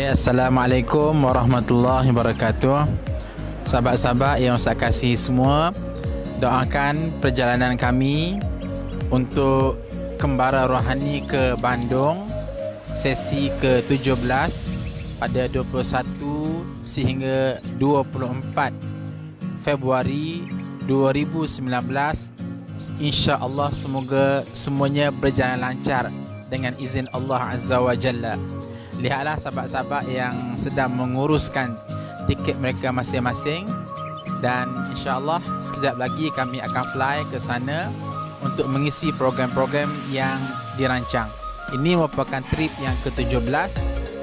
Okay, Assalamualaikum warahmatullahi wabarakatuh. Sahabat-sahabat yang saya kasih semua, doakan perjalanan kami untuk Kembara Rohani ke Bandung sesi ke-17 pada 21 sehingga 24 Februari 2019. InsyaAllah semoga semuanya berjalan lancar dengan izin Allah Azza wa Jalla. Lihatlah sahabat-sahabat yang sedang menguruskan tiket mereka masing-masing, dan insyaAllah sekejap lagi kami akan fly ke sana untuk mengisi program-program yang dirancang. Ini merupakan trip yang ke-17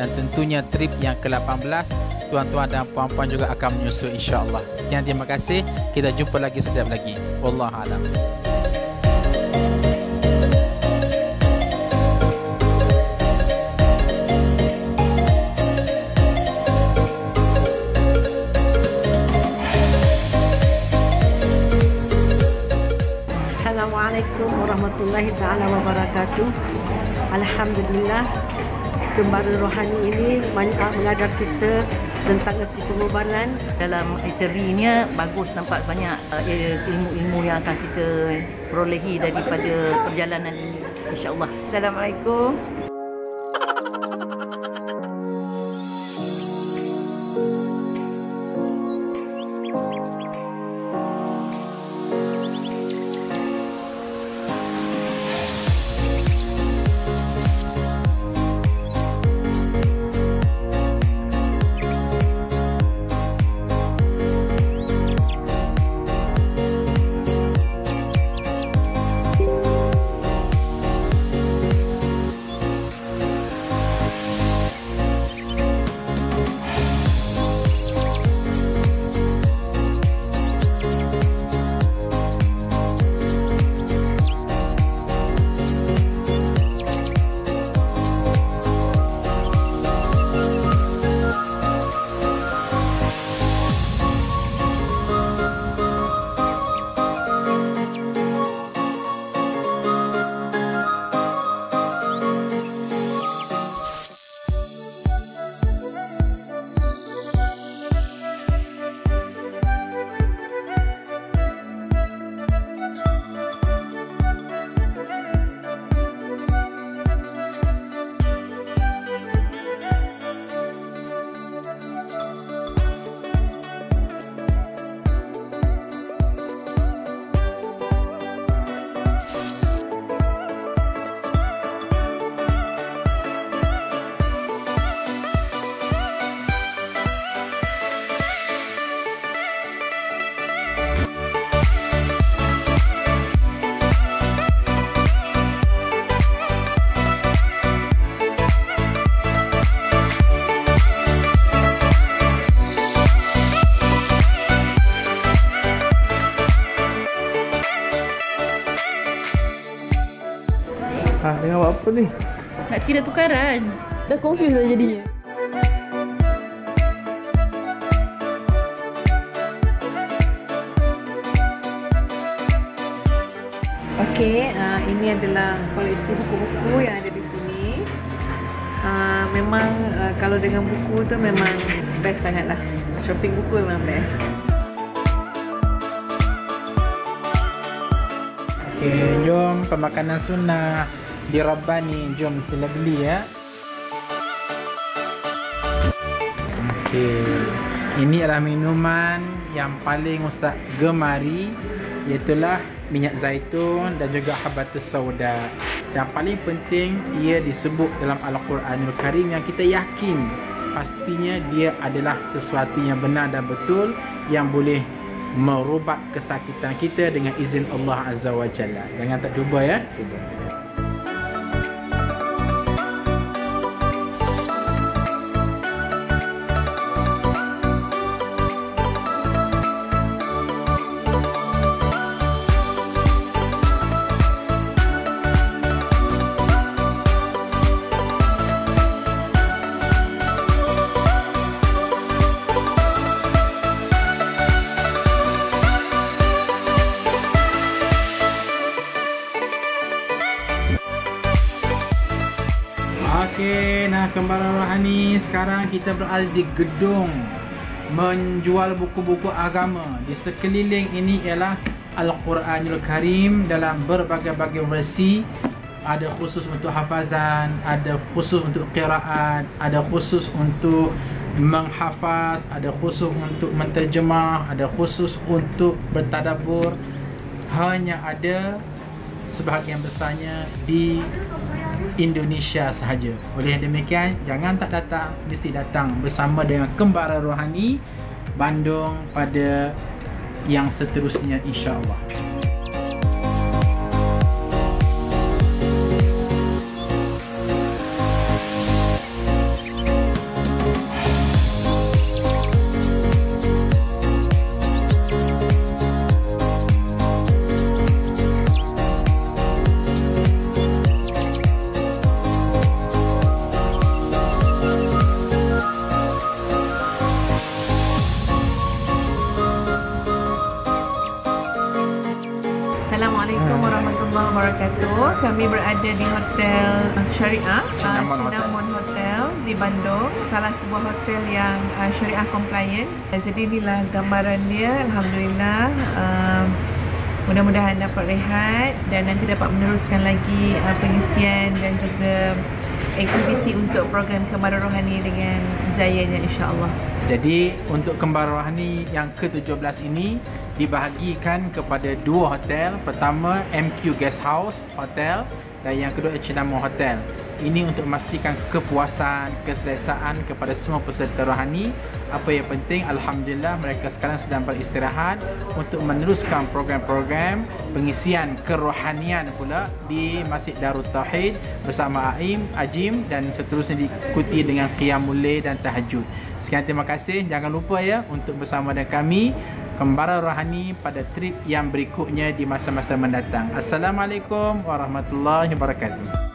dan tentunya trip yang ke-18. Tuan-tuan dan puan-puan juga akan menyusul insyaAllah. Sekian, terima kasih. Kita jumpa lagi sekejap lagi. Wallahualam. Assalamualaikum warahmatullahi ta'ala wabarakatuh. Alhamdulillah, Kembara Rohani ini mengajar kita tentang erti pengorbanan. Dalam itinerary-nya bagus, nampak banyak ilmu-ilmu yang akan kita perolehi daripada perjalanan ini, insya-Allah. Assalamualaikum. Tengah buat apa ni? Nak kira tukaran. Dah confuse dah jadinya. Okey, ini adalah koleksi buku-buku yang ada di sini. Memang kalau dengan buku tu memang best sangatlah. Shopping buku memang best. Okay, jom pemakanan sunnah di Rabbani, jom sila beli ya. Okay, ini adalah minuman yang paling Ustaz gemari, iaitulah minyak zaitun dan juga habatus sauda. Yang paling penting, ia disebut dalam Al-Quranul Karim yang kita yakin pastinya dia adalah sesuatu yang benar dan betul, yang boleh merubat kesakitan kita dengan izin Allah Azza wa Jalla. Jangan tak cuba ya. Cuba. Okey, nah Kembara Rohani, sekarang kita berada di gedung menjual buku-buku agama. Di sekeliling ini ialah Al-Quranul Karim dalam berbagai-bagai versi. Ada khusus untuk hafazan, ada khusus untuk qiraat, ada khusus untuk menghafaz, ada khusus untuk menterjemah, ada khusus untuk bertadabbur. Hanya ada sebahagian besarnya di Indonesia sahaja. Oleh demikian, jangan tak datang, mesti datang bersama dengan Kembara Rohani Bandung pada yang seterusnya, insya-Allah. Assalamualaikum warahmatullahi wabarakatuh. Kami berada di Hotel Syariah Cinnamon Hotel di Bandung. Salah sebuah hotel yang Syariah compliance. Jadi inilah gambaran dia. Alhamdulillah. Mudah-mudahan dapat rehat dan nanti dapat meneruskan lagi pengisian dan juga aktiviti untuk program Kembara Rohani dengan jayanya, insya-Allah. Jadi untuk Kembara Rohani yang ke-17 ini dibahagikan kepada dua hotel. Pertama MQ Guest House Hotel dan yang kedua Cinnamon Hotel. Ini untuk memastikan kepuasan, keselesaan kepada semua peserta rohani. Apa yang penting, alhamdulillah mereka sekarang sedang beristirahat untuk meneruskan program-program pengisian kerohanian pula di Masjid Darut Tauhid bersama Ajim dan seterusnya diikuti dengan Qiyamul Lail dan Tahajud. Sekian, terima kasih. Jangan lupa ya untuk bersama dengan kami Kembara Rohani pada trip yang berikutnya di masa-masa mendatang. Assalamualaikum warahmatullahi wabarakatuh.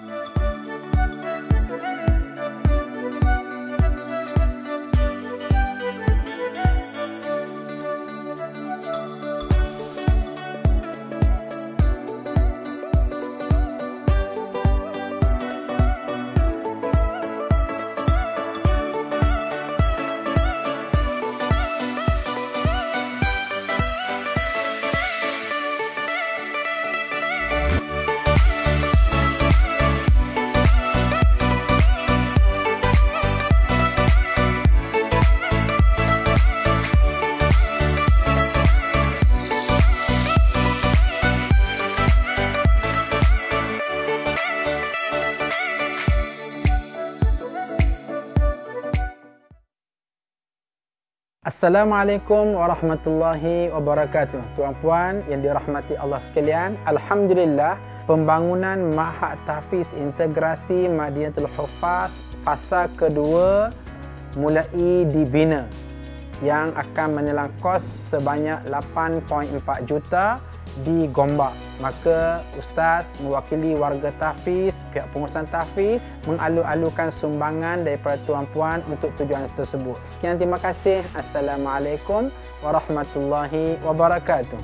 Assalamualaikum warahmatullahi wabarakatuh. Tuan-puan yang dirahmati Allah sekalian, alhamdulillah pembangunan Ma'had Tahfiz Integrasi Madinatul Huffaz fasa kedua mulai dibina yang akan menelan kos sebanyak 8.4 juta di Gombak. Maka Ustaz mewakili warga tahfiz, pihak pengurusan tahfiz mengalu-alukan sumbangan daripada tuan-puan untuk tujuan tersebut. Sekian, terima kasih. Assalamualaikum warahmatullahi wabarakatuh.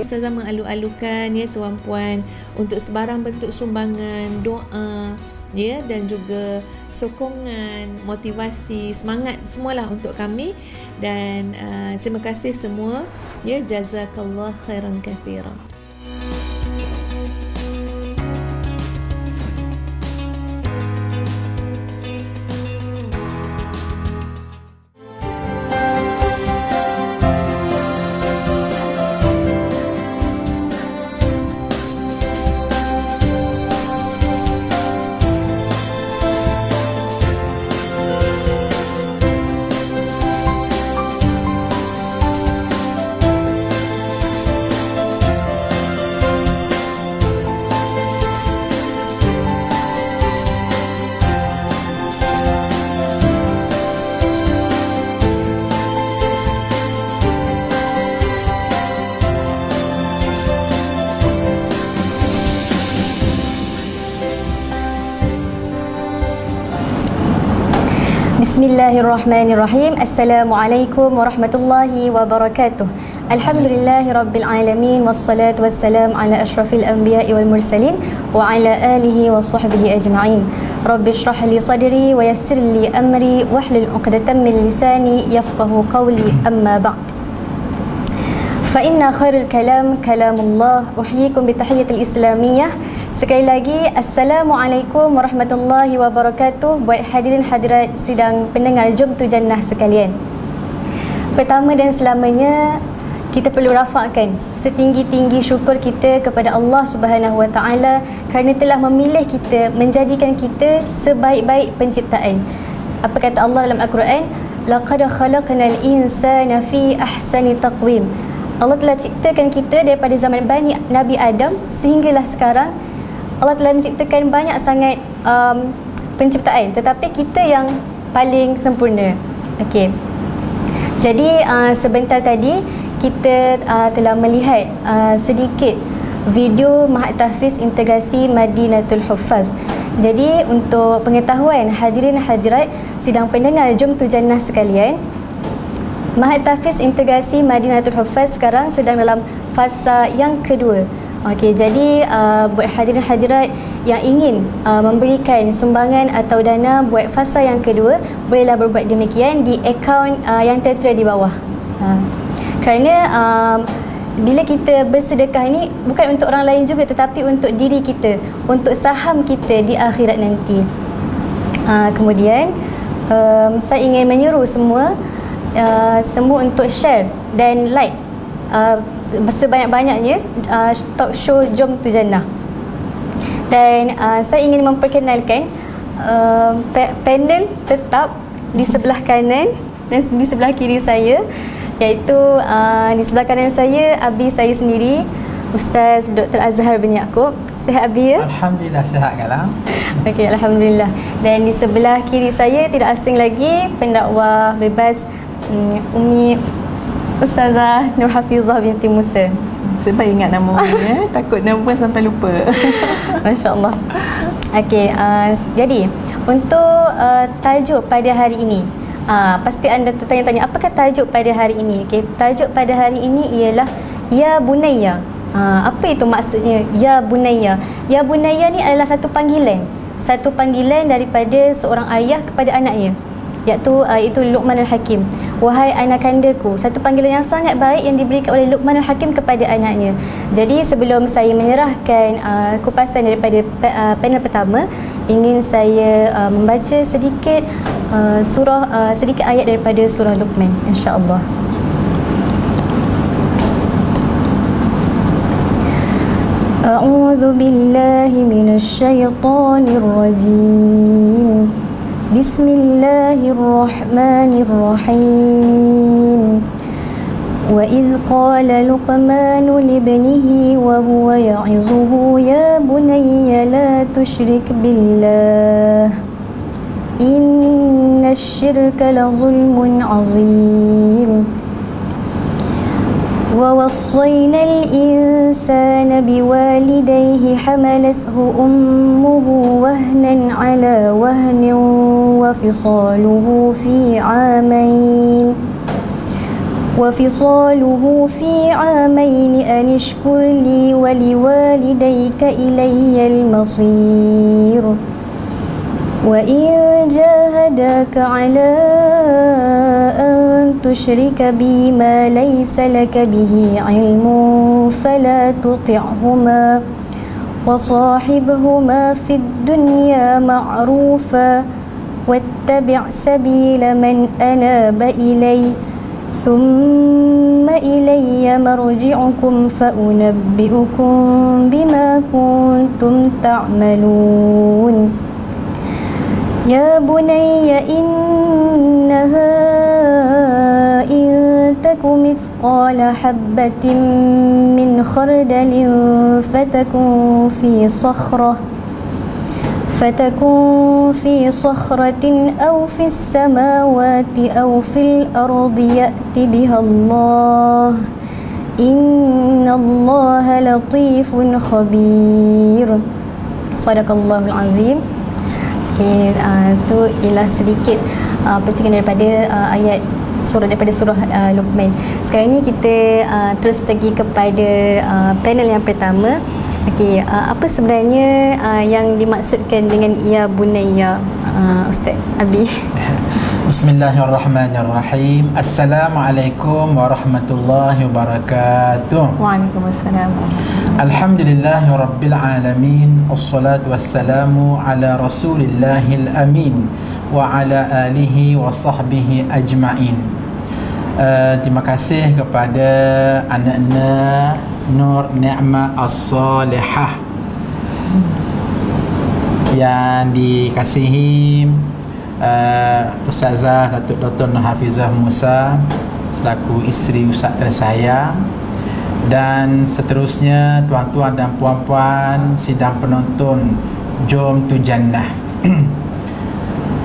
Ustazah mengalu-alukan ya tuan-puan untuk sebarang bentuk sumbangan, doa ya dan juga sokongan, motivasi, semangat semualah untuk kami dan terima kasih semua ya, jazakallah khairan katsiran. Bismillahirrahmanirrahim. Assalamualaikum warahmatullahi wabarakatuh. Alhamdulillahi Rabbil Alamin. Wassalatu wassalam ala ashrafil anbiya'i wal mursalin wa ala alihi wa sahbihi ajma'in. Rabbi shrah li sadri wa yassir li amri wahlul 'uqdatam min lisani yafqahu qawli, amma ba'd. Fa inna khairul kalam kalamullah. Uhyikum bi tahiyyatil islamiyah. Sekali lagi, Assalamualaikum warahmatullahi wabarakatuh buat hadirin hadirat sidang pendengar Jom Tu Jannah sekalian. Pertama dan selamanya, kita perlu rafakkan setinggi-tinggi syukur kita kepada Allah Subhanahu Wa Taala kerana telah memilih kita, menjadikan kita sebaik-baik penciptaan. Apa kata Allah dalam Al-Quran? Laqad khalaqnal insana fi ahsani taqwim. Allah telah ciptakan kita daripada zaman Nabi Adam sehinggalah sekarang. Allah telah menciptakan banyak sangat penciptaan, tetapi kita yang paling sempurna. Okey. Jadi sebentar tadi kita telah melihat sedikit video Mahat Tahfiz Integrasi Madinatul Huffaz. Jadi untuk pengetahuan hadirin hadirat sidang pendengar Jom Tu Jannah sekalian, Mahat Tahfiz Integrasi Madinatul Huffaz sekarang sedang dalam fasa yang kedua. Okey, jadi buat hadirin hadirat yang ingin memberikan sumbangan atau dana buat fasa yang kedua, bolehlah berbuat demikian di akaun yang tertera di bawah. Kerana bila kita bersedekah ini bukan untuk orang lain juga, tetapi untuk diri kita, untuk saham kita di akhirat nanti. Kemudian saya ingin menyuruh semua untuk share dan like sebanyak-banyaknya talk show Jom Tu Jannah. Dan saya ingin memperkenalkan panel tetap di sebelah kanan dan di sebelah kiri saya, iaitu di sebelah kanan saya Abi saya sendiri, Ustaz Dr. Azhar bin Yaakob. Sihat Abi ya? Alhamdulillah sihat kalam. Okey, alhamdulillah. Dan di sebelah kiri saya tidak asing lagi pendakwah bebas Umi Ustazah Nur Hafizah binti Musa. Sebab ingat nama Umi ya. Takut nama pun sampai lupa. Masya-Allah. Okey, jadi untuk tajuk pada hari ini, pasti anda tertanya-tanya apakah tajuk pada hari ini? Okey, tajuk pada hari ini ialah Ya Bunayya. Apa itu maksudnya Ya Bunayya? Ya Bunayya ni adalah satu panggilan daripada seorang ayah kepada anaknya, iaitu Luqman Al-Hakim. Wahai anakandaku, satu panggilan yang sangat baik yang diberikan oleh Luqman Al-Hakim kepada anaknya. Jadi sebelum saya menyerahkan kupasan daripada panel pertama, ingin saya membaca sedikit sedikit ayat daripada surah Luqman, insya-Allah. A'udzu billahi minasy syaithanir rajim. Bismillahirrahmanirrahim. Wa idh qala Luqmanu libnihi wa huwa ya'izuhu ya bunayya la tusyrik billah inna asy-syirka la zulmun 'azim. Wa wassayna al-insana biwalidayhi hamalathu ummuhu wahnan 'ala wahnin wa fisaluhu fi 'amayn an ishkur li wa liwalidayka ilayya al-masir. وإن جاهداك على أن تشرك بي ما ليس لك به علم فلا تطعهما وصاحبهما في الدنيا معروفا واتبع سبيل من أناب إلي ثم إلي مرجعكم فأنبئكم بما كنتم تعملون. يا بني إنها إن تك مثقال حبة من خردل فتكن في صخرة أو في السماوات أو في الأرض يأت بها الله إن الله لطيف خبير. Sadaqallahul Azim. Okey, itu ialah sedikit petikan daripada ayat surah daripada surah Luqman. Sekarang ni kita terus pergi kepada panel yang pertama. Okey, apa sebenarnya yang dimaksudkan dengan ya bunayya, Ustaz Abi? Bismillahirrahmanirrahim. Assalamualaikum warahmatullahi wabarakatuh. Waalaikumsalam. Alhamdulillahi rabbil alamin. Wassalatu wassalamu ala rasulillahil amin wa ala alihi wa sahbihi ajma'in. Terima kasih kepada anak-anak Nur Ni'mah As-Salihah yang dikasihi Ustazah Datuk Dr. Nur Hafizah Musa selaku isteri Ustaz tersayang, dan seterusnya tuan-tuan dan puan-puan sidang penonton Jom tu Jannah.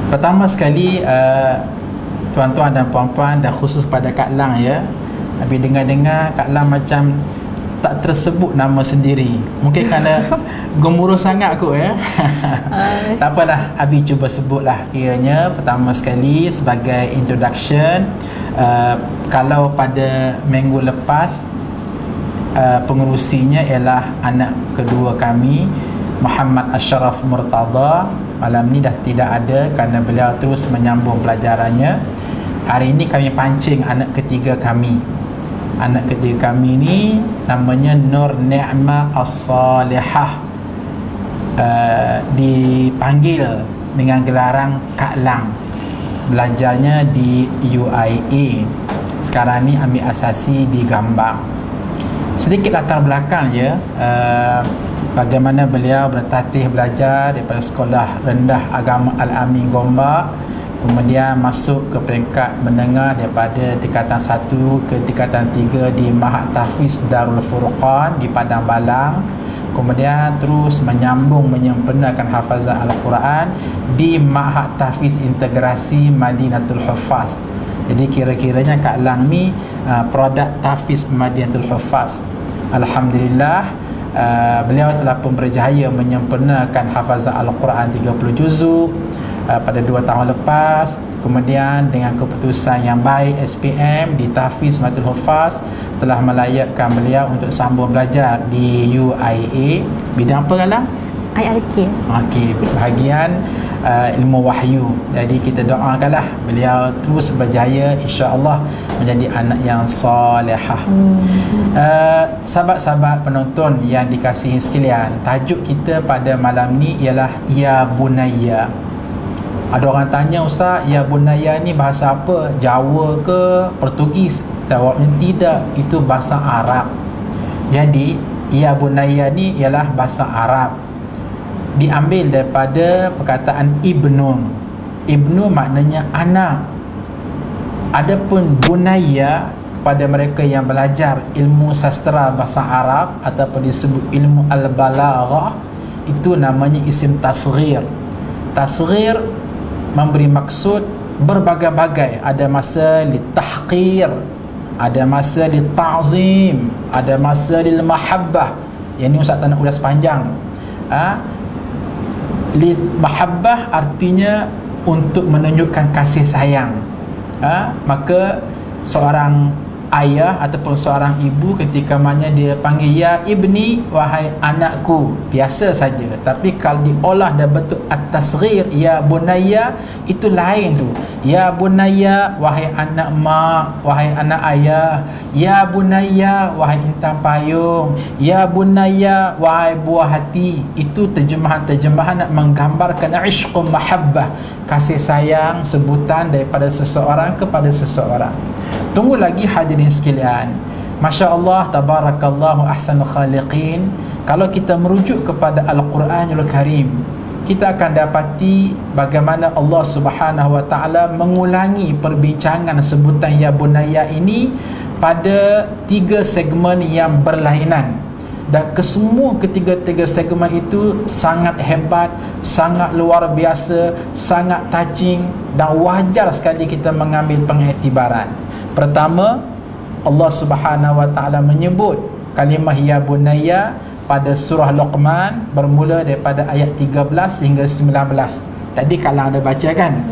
Pertama sekali tuan-tuan dan puan-puan, dan khusus pada Kak Lang ya, Abi dengar-dengar Kak Lang macam tak tersebut nama sendiri. Mungkin kerana gemuruh sangat kot ya. Tak apalah, Abi cuba sebutlah. Kiranya pertama sekali sebagai introduction, kalau pada minggu lepas pengerusinya ialah anak kedua kami, Muhammad Ashraf Murtada. Malam ni dah tidak ada kerana beliau terus menyambung pelajarannya. Hari ini kami pancing anak ketiga kami. Anak ketiga kami ni namanya Nur Ni'mah As-Salihah, dipanggil dengan gelaran Kak Lang. Belajarnya di UIA. Sekarang ni ambil asasi di Gambang. Sedikit latar belakang je, bagaimana beliau bertatih belajar daripada Sekolah Rendah Agama Al-Amin Gombak, kemudian masuk ke peringkat menengah daripada tingkatan 1 ke tingkatan 3 di Mahat Tahfiz Darul Furqan di Padang Balang, kemudian terus menyambung menyempurnakan hafazah Al-Quran di Mahat Tahfiz Integrasi Madinatul Huffaz. Jadi kira-kiranya Kak Lang ni produk Tahfiz Madinatul Huffaz. Alhamdulillah, beliau telah pun berjaya menyempurnakan hafazah Al-Quran 30 juzuk pada 2 tahun lepas. Kemudian dengan keputusan yang baik SPM di Tahfiz Madinatul Huffaz telah melayakkan beliau untuk sambung belajar di UIA. Bidang apa Kak? IRK. Okey, bahagian ilmu wahyu. Jadi kita doakanlah beliau terus berjaya, insya-Allah menjadi anak yang solehah. Sahabat-sahabat penonton yang dikasihi sekalian, tajuk kita pada malam ni ialah Ya Bunayya. Ada orang tanya, Ustaz, Ya Bunayya ni bahasa apa? Jawa ke Portugis? Jawabnya tidak, itu bahasa Arab. Jadi Ya Bunayya ni ialah bahasa Arab, diambil daripada perkataan Ibnu. Ibnu maknanya anak. Adapun Bunayya kepada mereka yang belajar ilmu sastra bahasa Arab ataupun disebut ilmu al-balaghah, itu namanya isim tasghir. Tasghir memberi maksud berbagai-bagai. Ada masa litahqir, ada masa litazim, ada masa lil mahabbah. Yang ni Ustaz tak nak ulas panjang. Mahabbah artinya untuk menunjukkan kasih sayang. Maka seorang ayah ataupun seorang ibu ketika mana dia panggil ya ibni, wahai anakku, biasa saja. Tapi kalau diolah dan bentuk at-tasghir, ya bunayya, itu lain tu. Ya bunayya, wahai anak mak, wahai anak ayah. Ya bunayya, wahai intan payung. Ya bunayya, wahai buah hati. Itu terjemahan-terjemahan nak menggambarkan ishqun mahabbah, kasih sayang, sebutan daripada seseorang kepada seseorang. Tunggu lagi hadirin sekalian. Masya Allah, tabarakallahu ahsanul khaliqin. Kalau kita merujuk kepada Al-Quranul Karim, kita akan dapati bagaimana Allah Subhanahu wa ta'ala mengulangi perbincangan sebutan Ya Bunayya ini pada 3 segmen yang berlainan. Dan kesemua ketiga-tiga segmen itu sangat hebat, sangat luar biasa, sangat touching, dan wajar sekali kita mengambil pengiktibaran. Pertama, Allah Subhanahu wa ta'ala menyebut kalimah Ya Bunayya pada surah Luqman bermula daripada ayat 13 hingga 19. Tadi kalau ada baca kan,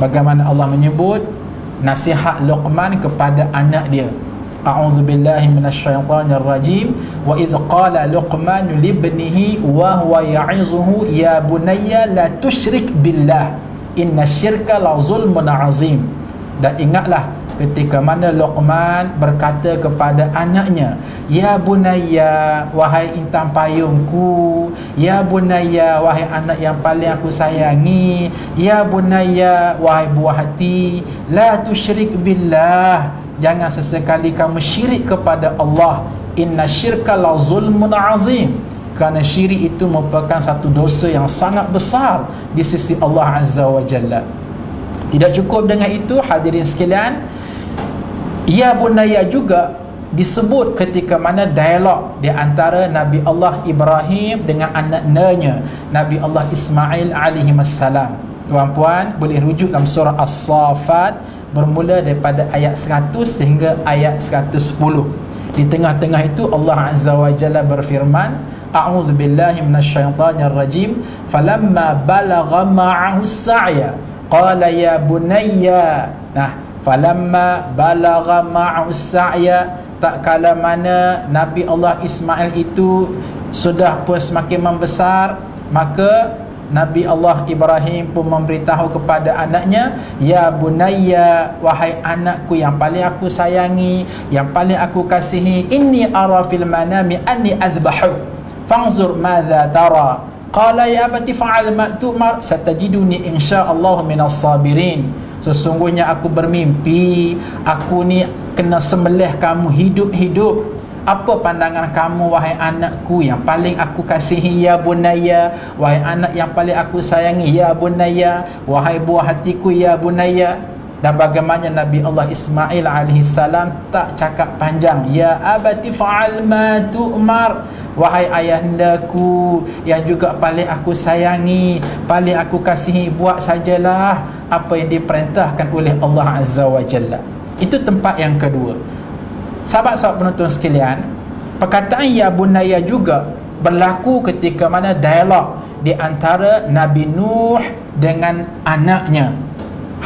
bagaimana Allah menyebut nasihat Luqman kepada anak dia. A'udzubillahi minasyaitonirrajim. Wa idh qala Luqman libnihi wa huwa ya'izuhu ya bunayya la tusyrik billah innasyirka la zulmun azim. Dan ingatlah ketika mana Luqman berkata kepada anaknya, ya bunayya, wahai intan payungku, ya bunayya, wahai anak yang paling aku sayangi, ya bunayya, wahai buah hati, la tusyrik billah, jangan sesekali kamu syirik kepada Allah, inna syirka la zulmun azim, kerana syirik itu merupakan satu dosa yang sangat besar di sisi Allah Azza wa Jalla. Tidak cukup dengan itu, hadirin sekalian, ya bunayya juga disebut ketika mana dialog di antara Nabi Allah Ibrahim dengan anak-anaknya Nabi Allah Ismail alaihi wassalam. Tuan-puan boleh rujuk dalam surah As-Saffat bermula daripada ayat 100 sehingga ayat 110. Di tengah-tengah itu Allah Azza wa Jalla berfirman, a'udzubillahi minasyaitonirrajim, falamma balagha ma'ahu as-sa'ya qala ya bunayya. Nah, falamma balagha ma'ahu as-sa'ya, tak kala mana Nabi Allah Ismail itu sudah pun semakin membesar, maka Nabi Allah Ibrahim pun memberitahu kepada anaknya, ya bunayya, wahai anakku yang paling aku sayangi, yang paling aku kasihi, inni ara fil manami anni azbahu fanzur madza tara. Qala ya abati fa'al ma tu'mar satajiduni insyaallah minas sabirin. Sesungguhnya aku bermimpi aku ni kena sembelih kamu hidup-hidup. Apa pandangan kamu wahai anakku yang paling aku kasihi, ya bunayya, wahai anak yang paling aku sayangi, ya bunayya, wahai buah hatiku, ya bunayya. Dan bagaimana Nabi Allah Ismail alaihi salam tak cakap panjang, ya abati fa'al ma tu'mar, wahai ayahandaku yang juga paling aku sayangi, paling aku kasihi, buat sajalah apa yang diperintahkan oleh Allah Azza wa Jalla. Itu tempat yang kedua. Sahabat-sahabat penonton sekalian, perkataan ya bunayya juga berlaku ketika mana dialog di antara Nabi Nuh dengan anaknya.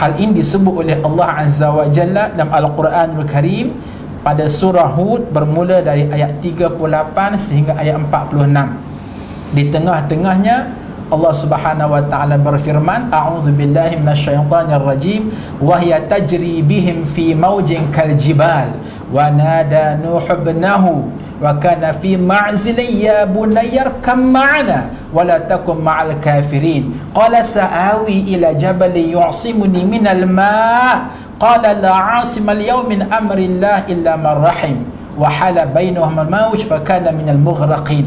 Hal ini disebut oleh Allah Azza wa Jalla dalam Al-Quranul Karim pada surah Hud bermula dari ayat 38 sehingga ayat 46. Di tengah-tengahnya Allah Subhanahu wa taala berfirman, a'udzubillahi minasyaitonirrajim, wa hiya tajri bihim fi mawjin kaljibal wa nada nuh ibnahu wa kana fi ma'zilin ya bunayya arkam ma'ana wa la takum ma'al kafirin qala sa'awi ila jabalin yu'simuni minal ma' qala la 'asima al-yawma min amrillah illa man rahim wa hala bainahuma al-mawj fa kana minal mughraqin.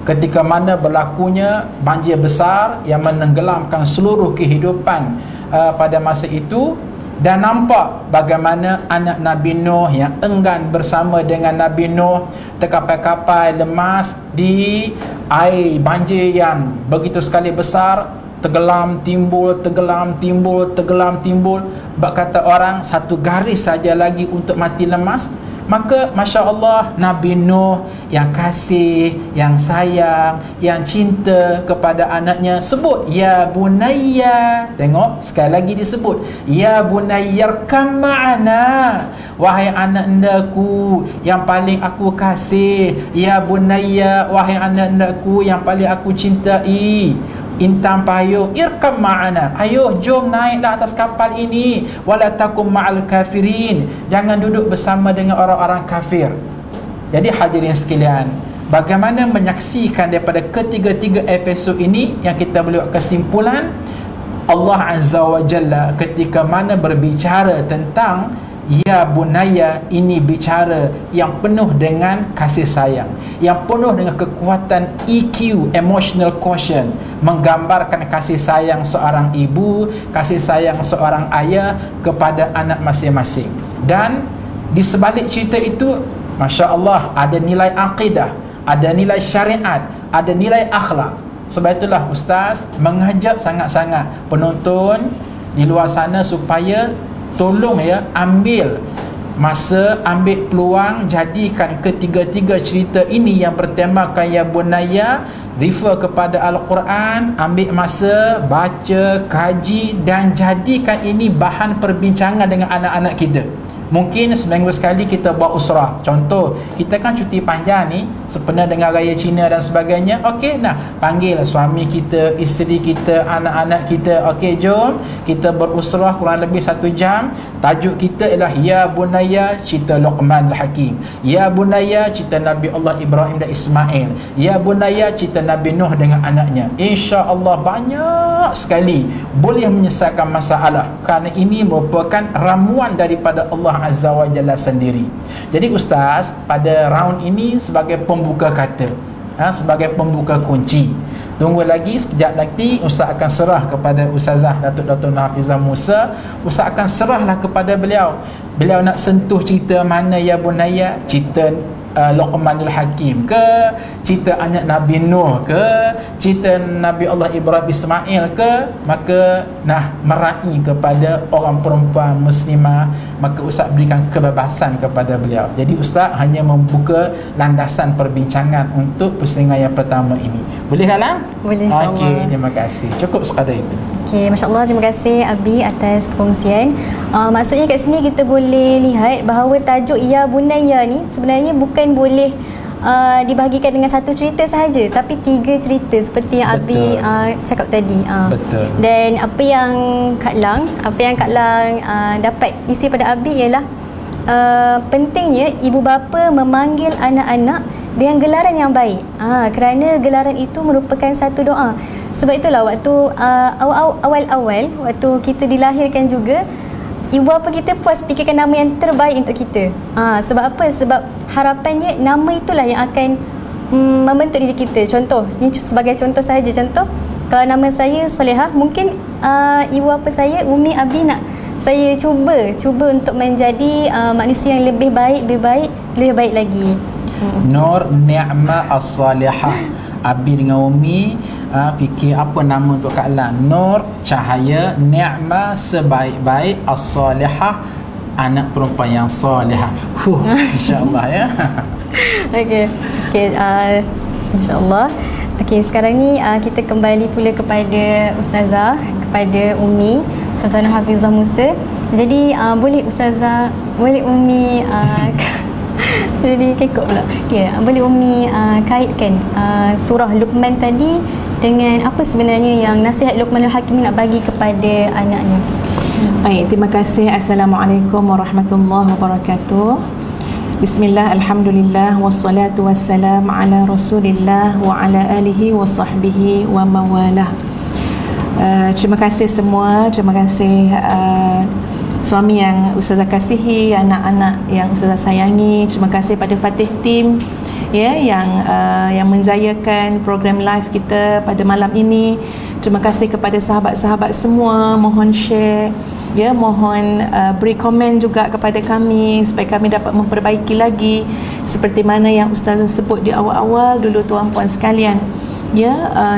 Ketika mana berlakunya banjir besar yang menenggelamkan seluruh kehidupan pada masa itu, dan nampak bagaimana anak Nabi Nuh yang enggan bersama dengan Nabi Nuh terkapai-kapai lemas di air banjir yang begitu sekali besar, tenggelam timbul, tenggelam timbul, tenggelam timbul. Bak kata orang, satu garis saja lagi untuk mati lemas. Maka Masya Allah, Nabi Nuh yang kasih, yang sayang, yang cinta kepada anaknya sebut ya bunayya. Tengok sekali lagi disebut ya bunayya arkam ma'ana, wahai anak-anakku yang paling aku kasih, ya bunayya, wahai anak-anakku yang paling aku cintai, intan payung, irkam ma'ana, ayo jom naiklah atas kapal ini, wala takum ma'al kafirin, jangan duduk bersama dengan orang-orang kafir. Jadi hadirin sekalian, bagaimana menyaksikan daripada ketiga-tiga episod ini yang kita boleh buat kesimpulan, Allah Azza wa Jalla ketika mana berbicara tentang ya bunayya, ini bicara yang penuh dengan kasih sayang, yang penuh dengan kekuatan EQ, emotional quotient, menggambarkan kasih sayang seorang ibu, kasih sayang seorang ayah kepada anak masing-masing. Dan di sebalik cerita itu, Masya Allah, ada nilai akidah, ada nilai syariat, ada nilai akhlak. Sebab itulah Ustaz mengajak sangat-sangat penonton di luar sana supaya tolong ya, ambil masa, ambil peluang, jadikan ketiga-tiga cerita ini yang bertemakan ya bunayya refer kepada Al-Quran, ambil masa baca, kaji dan jadikan ini bahan perbincangan dengan anak-anak kita. Mungkin seminggu sekali kita buat usrah. Contoh, kita kan cuti panjang ni sempena dengan raya Cina dan sebagainya. Okey, nah, panggil suami kita, isteri kita, anak-anak kita. Okey, jom kita berusrah kurang lebih 1 jam. Tajuk kita ialah Ya Bunaya, cerita Luqman Al-Hakim. Ya Bunaya, cerita Nabi Allah Ibrahim dan Ismail. Ya Bunaya, cerita Nabi Nuh dengan anaknya. Insya-Allah banyak sekali boleh menyelesaikan masalah, kerana ini merupakan ramuan daripada Allah Azza wa Jalla sendiri. Jadi ustaz pada round ini sebagai pembuka kata, sebagai pembuka kunci. Tunggu lagi sekejap nanti ustaz akan serah kepada Ustazah Datuk Hafizah Musa. Ustaz akan serahlah kepada beliau. Beliau nak sentuh cerita mana Ya Bunaya, cerita Luqmanul Hakim ke, cerita anak Nabi Nuh ke, cerita Nabi Allah Ibrahim Ismail ke, maka nah meraih kepada orang perempuan muslimah, maka ustaz berikan kebebasan kepada beliau. Jadi ustaz hanya membuka landasan perbincangan untuk pusingan yang pertama ini. Boleh lah? Boleh, insyaAllah. Okey, terima kasih. Cukup sekadar itu. Okey, Masya Allah, terima kasih Abi atas perkongsian. Maksudnya kat sini kita boleh lihat bahawa tajuk Ya Bunaya ni sebenarnya bukan boleh dibahagikan dengan satu cerita sahaja, tapi 3 cerita seperti yang Abi cakap tadi. Betul. Dan apa yang Kak Lang dapat isi pada Abi ialah pentingnya ibu bapa memanggil anak-anak dengan gelaran yang baik. Kerana gelaran itu merupakan satu doa. Sebab itulah waktu awal-awal waktu kita dilahirkan juga, ibu bapa kita puas fikirkan nama yang terbaik untuk kita. Sebab apa? Sebab harapannya nama itulah yang akan membentuk diri kita. Contoh, ni sebagai contoh sahaja. Contoh, kalau nama saya Solehah, mungkin ibu bapa saya, Umi, Abi nak saya cuba untuk menjadi manusia yang lebih baik lagi. Nur Ni'mah As-Salihah. Abi dengan Umi fikir apa nama untuk Kak Lan. Nur, cahaya, Ni'mah, sebaik-baik, As-Salihah, anak perempuan yang salihah. InsyaAllah ya. Okey, insyaAllah. Okey, sekarang ni kita kembali pula kepada Ustazah, kepada Umi, Ustazah Hafizah Musa. Jadi boleh Ustazah, boleh Umi jadi kekok pula. Boleh Umi kaitkan surah Luqman tadi dengan apa sebenarnya yang nasihat Luqmanul Hakim nak bagi kepada anaknya. Baik, terima kasih. Assalamualaikum warahmatullahi wabarakatuh. Bismillah, alhamdulillah, wassalatu wassalam ala rasulillah wa ala alihi wa sahbihi wa mawalah. Terima kasih semua. Terima kasih suami yang Ustazah kasihi, anak-anak yang Ustazah sayangi. Terima kasih pada Fatih Team yang menjayakan program live kita pada malam ini. Terima kasih kepada sahabat-sahabat semua. Mohon share, mohon beri komen juga kepada kami supaya kami dapat memperbaiki lagi seperti mana yang Ustazah sebut di awal-awal dulu, tuan-puan sekalian.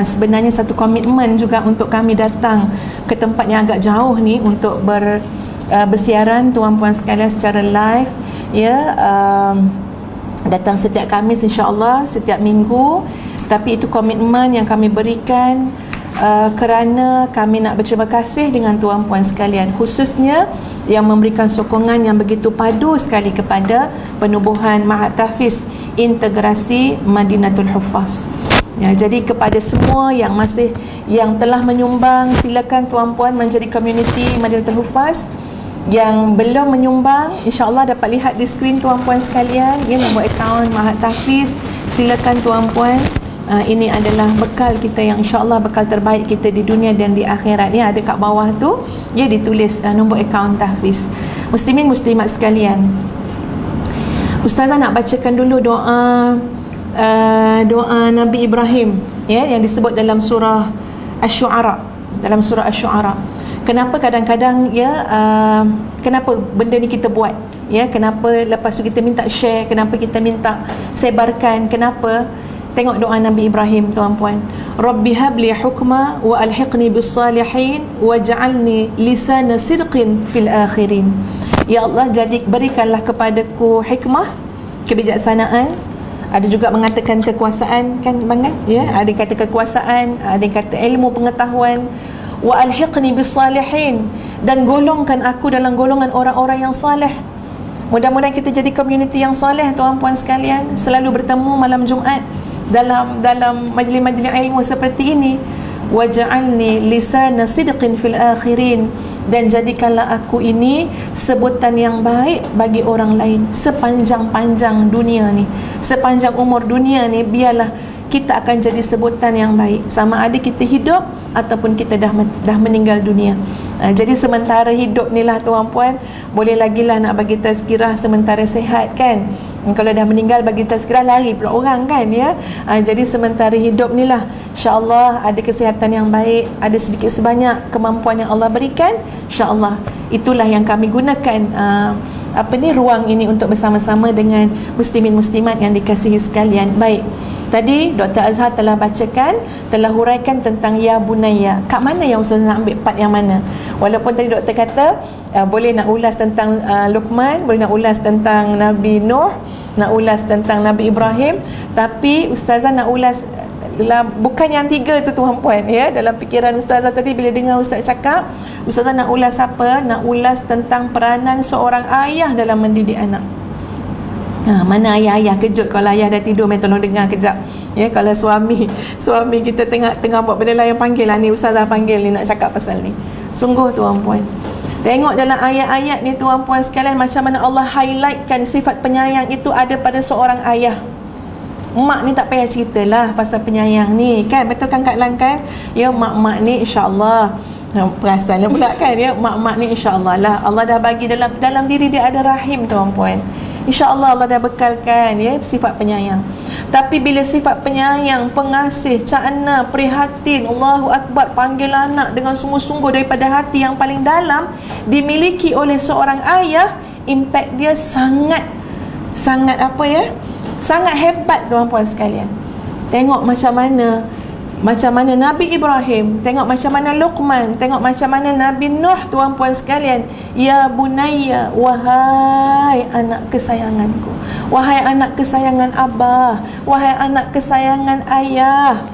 Sebenarnya satu komitmen juga untuk kami datang ke tempat yang agak jauh ni untuk bersiaran tuan-puan sekalian secara live, datang setiap Khamis insya-Allah, setiap minggu. Tapi itu komitmen yang kami berikan kerana kami nak berterima kasih dengan tuan-puan sekalian, khususnya yang memberikan sokongan yang begitu padu sekali kepada penubuhan Ma'had Tahfiz Integrasi Madinatul Huffaz. Jadi kepada semua yang telah menyumbang, silakan tuan-puan menjadi komuniti Madinatul Huffaz. Yang belum menyumbang, insya-Allah dapat lihat di skrin tuan-puan sekalian, nombor akaun Ma'had Tahfiz. Silakan tuan-puan, ini adalah bekal kita yang insya-Allah bekal terbaik kita di dunia dan di akhirat. Ada kat bawah tu ditulis nombor akaun Tahfiz. Muslimin muslimat sekalian, Ustazah nak bacakan dulu doa Nabi Ibrahim yang disebut dalam surah Asy-Syu'ara. Kenapa kadang-kadang kenapa benda ni kita buat, kenapa lepas tu kita minta share, kenapa kita minta sebarkan, kenapa? Tengok doa Nabi Ibrahim tuan-puan. Rabbi habli hukma wa alhiqni bis salihin waj'alni lisana sidqin fil akhirin. Ya Allah, berikanlah kepadaku hikmah, kebijaksanaan, Ada juga mengatakan kekuasaan, kan bang kan? Ya, ada yang kata kekuasaan, ada yang kata ilmu pengetahuan. Wa alhiqni bisalihin, dan golongkan aku dalam golongan orang-orang yang saleh. Mudah-mudahan kita jadi community yang soleh, tuan-puan sekalian, selalu bertemu malam Jumaat dalam majlis-majlis ilmu seperti ini. Waj'alni lisana sidqin fil akhirin, dan jadikanlah aku ini sebutan yang baik bagi orang lain sepanjang-panjang dunia ni, sepanjang umur dunia ni. Biarlah kita akan jadi sebutan yang baik, sama ada kita hidup ataupun kita dah meninggal dunia. Jadi sementara hidup ni lah tuan-puan, boleh lagi lah nak bagi tazkirah sementara sehat kan. Kalau dah meninggal bagi tazkirah lari pula orang kan ya. Jadi sementara hidup ni lah, insya-Allah ada kesihatan yang baik, ada sedikit sebanyak kemampuan yang Allah berikan, insya-Allah itulah yang kami gunakan ruang ini untuk bersama-sama dengan muslimin muslimat yang dikasihi sekalian. Baik. Tadi Dr. Azhar telah bacakan, telah huraikan tentang Ya Bunayya. Kat mana yang Ustaz nak ambil part yang mana? Walaupun tadi doktor kata boleh nak ulas tentang Luqman, boleh nak ulas tentang Nabi Nuh, nak ulas tentang Nabi Ibrahim, tapi Ustazah nak ulas bukan yang tiga tu tuan-puan ya. Dalam fikiran Ustazah tadi bila dengar Ustaz cakap, Ustazah nak ulas apa? Nak ulas tentang peranan seorang ayah dalam mendidik anak. Mana ayah-ayah kejut kalau ayah dah tidur, mai tolong dengar kejap. Ya, kalau suami kita tengah buat benda lain, panggil lah ni Ustazah, panggil ni nak cakap pasal ni. Sungguh tuan-puan, tengok dalam ayat-ayat ni tuan-puan sekalian, macam mana Allah highlightkan sifat penyayang itu ada pada seorang ayah. Mak ni tak payah ceritalah pasal penyayang ni kan, betul kan Kak Lan kan? Ya, mak-mak ni insya-Allah perasan pula kan ya, mak-mak ni insya-Allah lah Allah dah bagi dalam diri dia ada rahim tuan-puan. InsyaAllah Allah dah bekalkan ya sifat penyayang. Tapi bila sifat penyayang, pengasih, cakna, prihatin, Allahu Akbar, panggil anak dengan sungguh-sungguh daripada hati yang paling dalam dimiliki oleh seorang ayah, impact dia sangat sangat hebat tuan-puan sekalian. Tengok macam mana Nabi Ibrahim, tengok macam mana Luqman, tengok macam mana Nabi Nuh tuan-puan sekalian. Ya Bunayya, wahai anak kesayanganku, wahai anak kesayangan abah, wahai anak kesayangan ayah.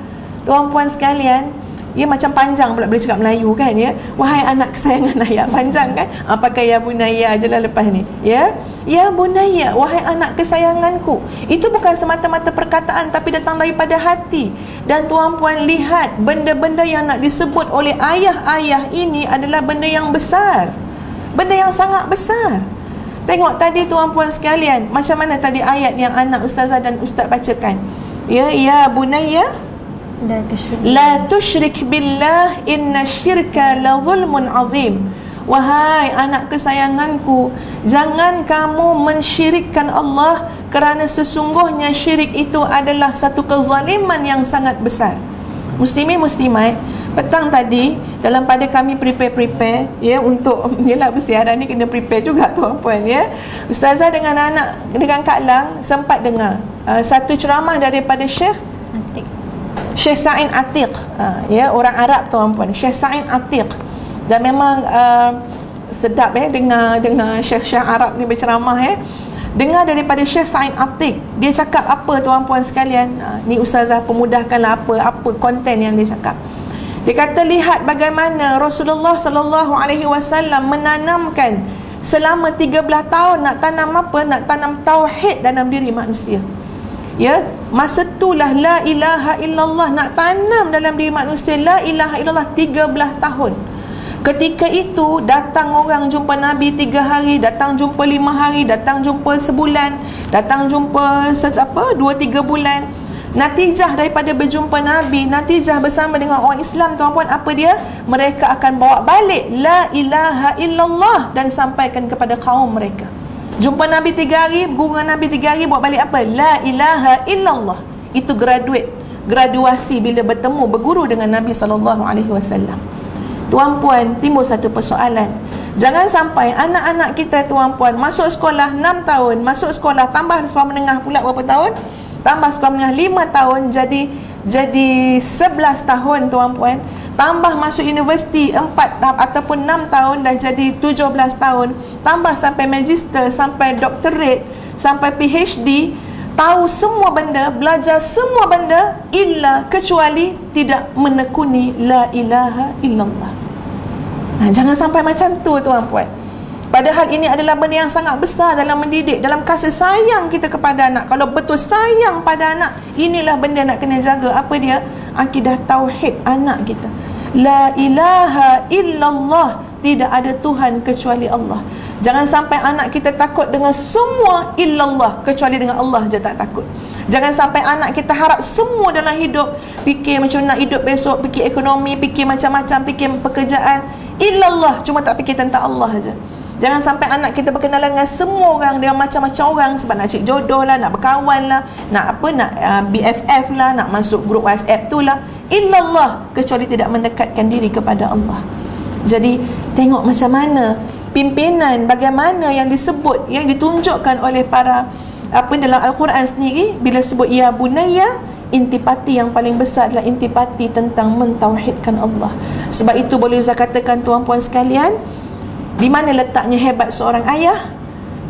Tuan-puan sekalian, ya macam panjang pula boleh cakap Melayu kan ya. Wahai anak kesayangan ayah, panjang kan? Pakai Ya Bunayya je lah lepas ni ya. Ya Bunayya, wahai anak kesayanganku. Itu bukan semata-mata perkataan, tapi datang daripada hati. Dan tuan-puan lihat, benda-benda yang nak disebut oleh ayah-ayah ini adalah benda yang besar, benda yang sangat besar. Tengok tadi tuan-puan sekalian, macam mana tadi ayat yang anak Ustazah dan Ustaz bacakan. Ya Bunayya la tusyrik billah inna syirka la zulmun azim. Wahai anak kesayanganku, jangan kamu mensyirikkan Allah, kerana sesungguhnya syirik itu adalah satu kezaliman yang sangat besar. Muslimin muslimat, petang tadi dalam pada kami prepare ya untuk yalah bersiaran ni kena prepare juga tuan-puan ya. Ustazah dengan Kak Lang sempat dengar satu ceramah daripada Syekh Sa'in Atiq, ya, orang Arab tuan-puan, Syekh Sa'in Atiq. Dan memang sedap ya dengar Syekh Arab ni berceramah ya. Dengar daripada Syekh Sa'in Atiq, dia cakap apa tuan-puan sekalian. Ni Ustazah pemudahkanlah apa konten yang dia cakap. Dia kata lihat bagaimana Rasulullah sallallahu alaihi wasallam menanamkan selama 13 tahun nak tanam apa? Nak tanam tauhid dalam diri manusia. Ya, masa itulah la ilaha illallah nak tanam dalam diri manusia, la ilaha illallah 13 tahun. Ketika itu datang orang jumpa Nabi 3 hari, datang jumpa 5 hari, datang jumpa sebulan, datang jumpa 2-3 bulan. Natijah daripada berjumpa Nabi, natijah bersama dengan orang Islam tuan-puan, apa dia? Mereka akan bawa balik la ilaha illallah dan sampaikan kepada kaum mereka. Jumpa Nabi 3 hari, guru Nabi 3 hari, bawa balik apa? La ilaha illallah. Itu graduasi bila bertemu berguru dengan Nabi SAW. Tuan-puan, timbul satu persoalan. Jangan sampai anak-anak kita tuan-puan masuk sekolah 6 tahun, masuk sekolah tambah sekolah menengah pula berapa tahun? Tambah sekolah menengah 5 tahun, jadi 11 tahun tuan-puan. Tambah masuk universiti 4 ataupun 6 tahun, dah jadi 17 tahun. Tambah sampai magister, sampai doktorate, sampai PhD. tahu semua benda, belajar semua benda, illa kecuali tidak menekuni la ilaha illallah. Jangan sampai macam tu tuan-puan. Padahal ini adalah benda yang sangat besar dalam mendidik, dalam kasih sayang kita kepada anak. Kalau betul sayang pada anak, inilah benda nak kena jaga. Apa dia? Akidah tauhid anak kita. La ilaha illallah, tidak ada Tuhan kecuali Allah. Jangan sampai anak kita takut dengan semua illallah, kecuali dengan Allah je tak takut. Jangan sampai anak kita harap semua dalam hidup, fikir macam nak hidup besok, fikir ekonomi, fikir macam-macam, fikir pekerjaan, illallah, cuma tak fikir tentang Allah je. Jangan sampai anak kita berkenalan dengan semua orang, dengan macam-macam orang, sebab nak cari jodoh lah, nak berkawan lah, nak BFF lah, nak masuk grup WhatsApp tu lah. Illallah, kecuali tidak mendekatkan diri kepada Allah. Jadi tengok macam mana pimpinan, bagaimana yang disebut, yang ditunjukkan oleh para dalam Al-Quran sendiri. Bila sebut ya bunayya, intipati yang paling besar adalah intipati tentang mentauhidkan Allah. Sebab itu boleh saya katakan tuan-puan sekalian, di mana letaknya hebat seorang ayah?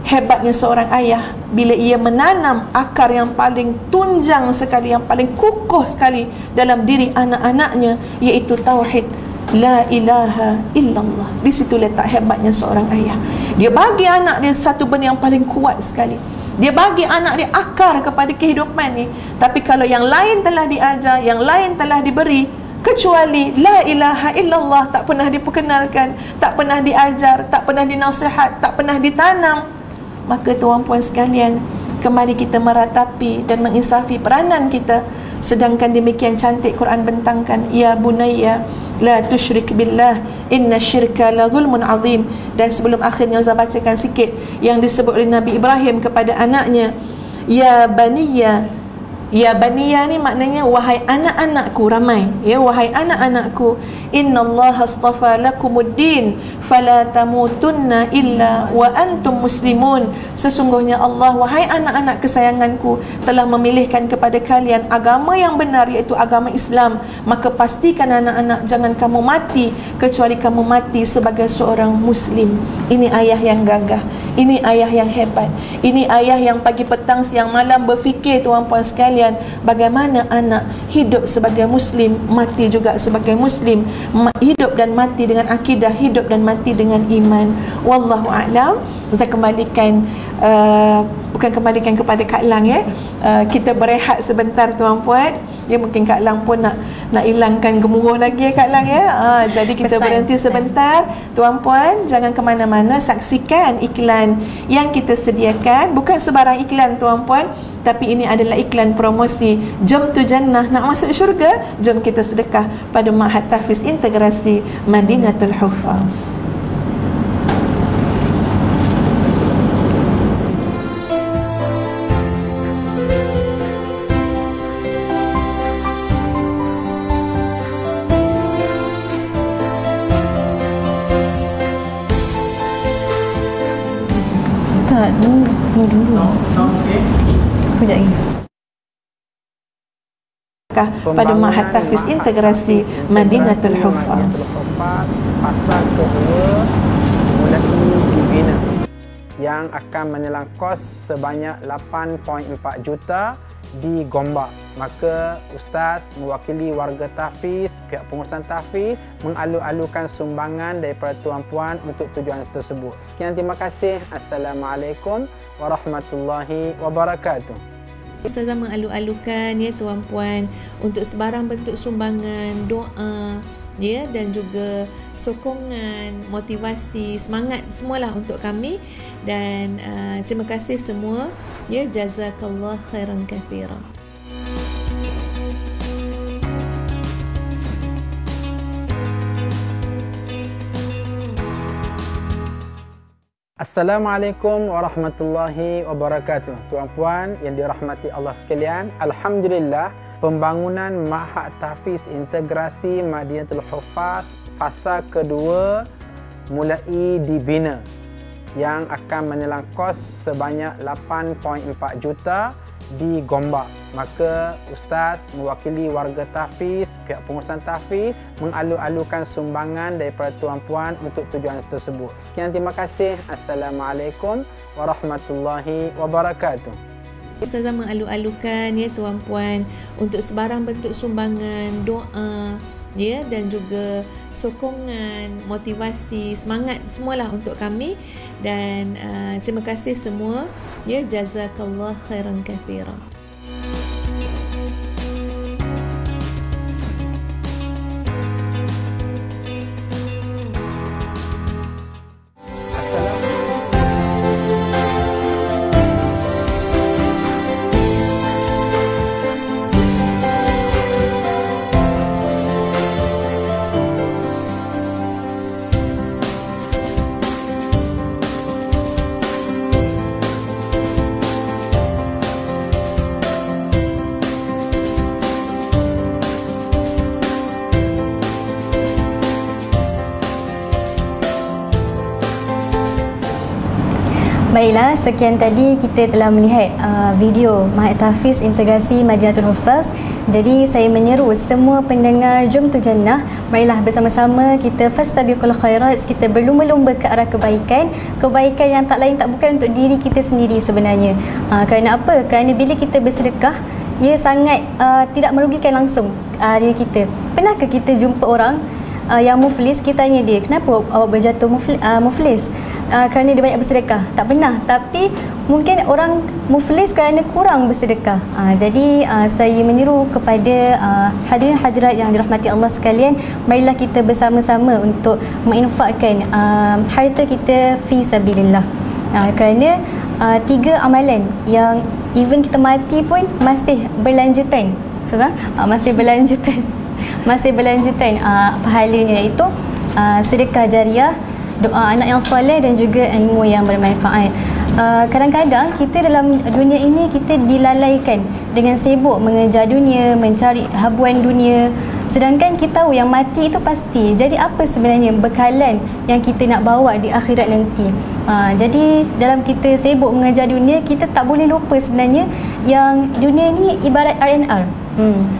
Hebatnya seorang ayah bila ia menanam akar yang paling tunjang sekali, yang paling kukuh sekali dalam diri anak-anaknya, iaitu tauhid la ilaha illallah. Di situ letak hebatnya seorang ayah. Dia bagi anak dia satu benda yang paling kuat sekali. Dia bagi anak dia akar kepada kehidupan ni. Tapi kalau yang lain telah diajar, yang lain telah diberi, kecuali la ilaha illallah tak pernah diperkenalkan, tak pernah diajar, tak pernah dinasihat, tak pernah ditanam, maka tuan-puan sekalian, kemari kita meratapi dan menginsafi peranan kita. Sedangkan demikian cantik Quran bentangkan, ya bunayya la tusyrik billah inna syirka la zulmun azim. Dan sebelum akhirnya saya bacakan sikit yang disebut oleh Nabi Ibrahim kepada anaknya, ya baniya. Ya baniya ni maknanya wahai anak-anakku, ramai ya, wahai anak-anakku, innallaha astafa lakumuddin fala tamutunna illa wa antum muslimun. Sesungguhnya Allah, wahai anak-anak kesayanganku, telah memilihkan kepada kalian agama yang benar, iaitu agama Islam. Maka pastikan anak-anak, jangan kamu mati kecuali kamu mati sebagai seorang muslim. Ini ayah yang gagah, ini ayah yang hebat, ini ayah yang pagi petang siang malam berfikir tuan-puan sekalian, bagaimana anak hidup sebagai muslim, mati juga sebagai muslim, hidup dan mati dengan akidah, hidup dan mati dengan iman. Wallahu a'lam. Saya kembalikan bukan kembalikan kepada Kak Lang ya. Kita berehat sebentar tuan-puan. Ya, mungkin Kak Lang pun nak hilangkan gemuruh lagi ya Kak Lang ya. Jadi kita berhenti sebentar. Tuan-puan jangan ke mana-mana, saksikan iklan yang kita sediakan. Bukan sebarang iklan tuan-puan, tapi ini adalah iklan promosi. Jom tu jannah, nak masuk syurga, jom kita sedekah pada Ma'had Tahfiz Integrasi Madinatul Huffaz. Tak, ni dulu. Kejap lagi. Pada Ma'had Tahfiz Integrasi Madinatul Huffaz. Fasa kedua mulai dibina, yang akan menelan kos sebanyak 8.4 juta di Gombak. Maka Ustaz mewakili warga Tahfiz, pihak pengurusan Tahfiz, mengalu-alukan sumbangan daripada tuan-puan untuk tujuan tersebut. Sekian, terima kasih. Assalamualaikum warahmatullahi wabarakatuh. Ustazah mengalu-alukan ya tuan-puan untuk sebarang bentuk sumbangan, doa ya, dan juga sokongan, motivasi, semangat semualah untuk kami. Dan terima kasih semua ya, jazakallah khairan katsiran. Assalamualaikum warahmatullahi wabarakatuh. Tuan-puan yang dirahmati Allah sekalian, alhamdulillah pembangunan Ma'had Tahfiz Integrasi Madinatul Huffaz fasa kedua mulai dibina, yang akan menelan kos sebanyak 8.4 juta di Gombak. Maka Ustaz mewakili warga Tahfiz, pihak pengurusan Tahfiz, mengalu-alukan sumbangan daripada tuan-puan untuk tujuan tersebut. Sekian, terima kasih. Assalamualaikum warahmatullahi wabarakatuh. Ustazah mengalu-alukan ya tuan-puan untuk sebarang bentuk sumbangan, doa ya, dan juga sokongan, motivasi, semangat semualah untuk kami. Dan terima kasih semua ya, jazakallah khairan katsira. Baiklah, sekian tadi kita telah melihat video Mahat Tahfiz Integrasi Madinatul Huffaz. Jadi saya menyeru semua pendengar Jom Tu Jannah, marilah bersama-sama kita fastabiqul khairat, kita berlumba-lumba ke arah kebaikan. Kebaikan yang tak lain tak bukan untuk diri kita sendiri sebenarnya. Kerana apa? Kerana bila kita bersedekah, ia sangat tidak merugikan langsung diri kita. Pernahkah kita jumpa orang yang muflis, kita tanya dia, kenapa awak berjatuh muflis? Kerana dia banyak bersedekah? Tak pernah. Tapi mungkin orang muflis kerana kurang bersedekah. Jadi saya menyeru kepada hadirin hadirat yang dirahmati Allah sekalian, marilah kita bersama-sama untuk menginfakkan harta kita fi sabilillah. Kerana 3 amalan yang even kita mati pun masih berlanjutan. Masih berlanjutan. Masih berlanjutan pahalanya, iaitu sedekah jariah, doa anak yang soleh, dan juga ilmu yang bermanfaat. Kadang-kadang kita dalam dunia ini kita dilalaikan dengan sibuk mengejar dunia, mencari habuan dunia, sedangkan kita tahu yang mati itu pasti. Jadi apa sebenarnya bekalan yang kita nak bawa di akhirat nanti? Jadi dalam kita sibuk mengejar dunia, kita tak boleh lupa sebenarnya yang dunia ni ibarat R&R.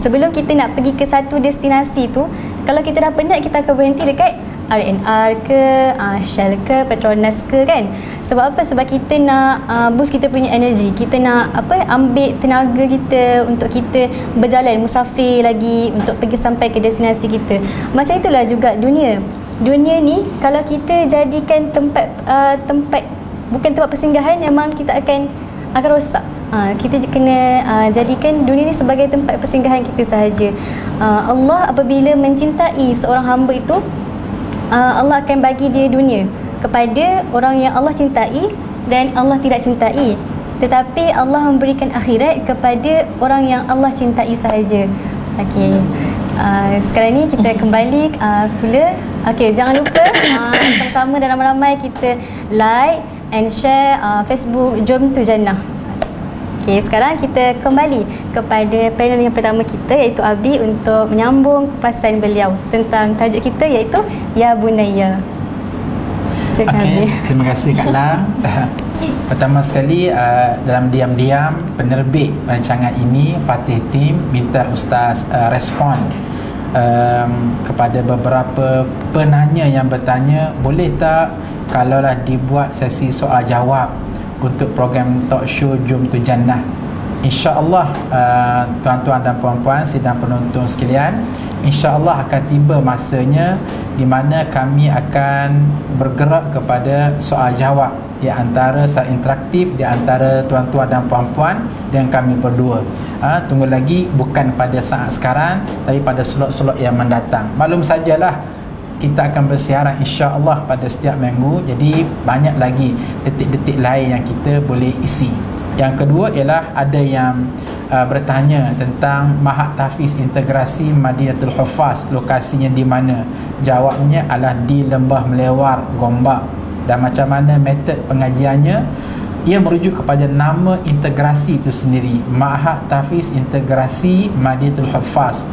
Sebelum kita nak pergi ke satu destinasi tu, kalau kita dah penat, kita akan berhenti dekat R&R ke, Shell ke, Petronas ke, kan? Sebab apa? Sebab kita nak boost kita punya energi. Kita nak ambil tenaga kita untuk kita berjalan musafir lagi, untuk pergi sampai ke destinasi kita. Macam itulah juga dunia. Dunia ni kalau kita jadikan tempat bukan tempat persinggahan, memang kita akan rosak. Kita kena jadikan dunia ni sebagai tempat persinggahan kita sahaja. Allah apabila mencintai seorang hamba itu, Allah akan bagi dia dunia kepada orang yang Allah cintai dan Allah tidak cintai. Tetapi Allah memberikan akhirat kepada orang yang Allah cintai sahaja. Okey. Sekarang ni kita kembali pula. Okey, jangan lupa sama-sama dan ramai-ramai kita like and share Facebook Jom Tu Jannah. Okey, sekarang kita kembali kepada panel yang pertama kita, iaitu Abi, untuk menyambung kupasan beliau tentang tajuk kita, iaitu Ya Bunayya. Okey, terima kasih Kak Lang. Pertama sekali, dalam diam-diam penerbit rancangan ini, Fatih Team, minta Ustaz respon kepada beberapa penanya yang bertanya, boleh tak kalaulah dibuat sesi soal jawab untuk program talk show Jom Tu Jannah? InsyaAllah tuan-tuan dan puan-puan sidang penonton sekalian, InsyaAllah akan tiba masanya di mana kami akan bergerak kepada soal jawab di antara secara interaktif di antara tuan-tuan dan puan-puan dan kami berdua. Tunggu lagi, bukan pada saat sekarang tapi pada slot-slot yang mendatang. Maklum sajalah kita akan bersiaran insya-Allah pada setiap minggu, jadi banyak lagi detik-detik lain yang kita boleh isi. Yang kedua ialah ada yang bertanya tentang Mahat Tahfiz Integrasi Madinatul Huffaz, lokasinya di mana? Jawabnya adalah di Lembah Melewar, Gombak. Dan macam mana metod pengajiannya? Ia merujuk kepada nama integrasi itu sendiri, Mahat Tahfiz Integrasi Madinatul Huffaz.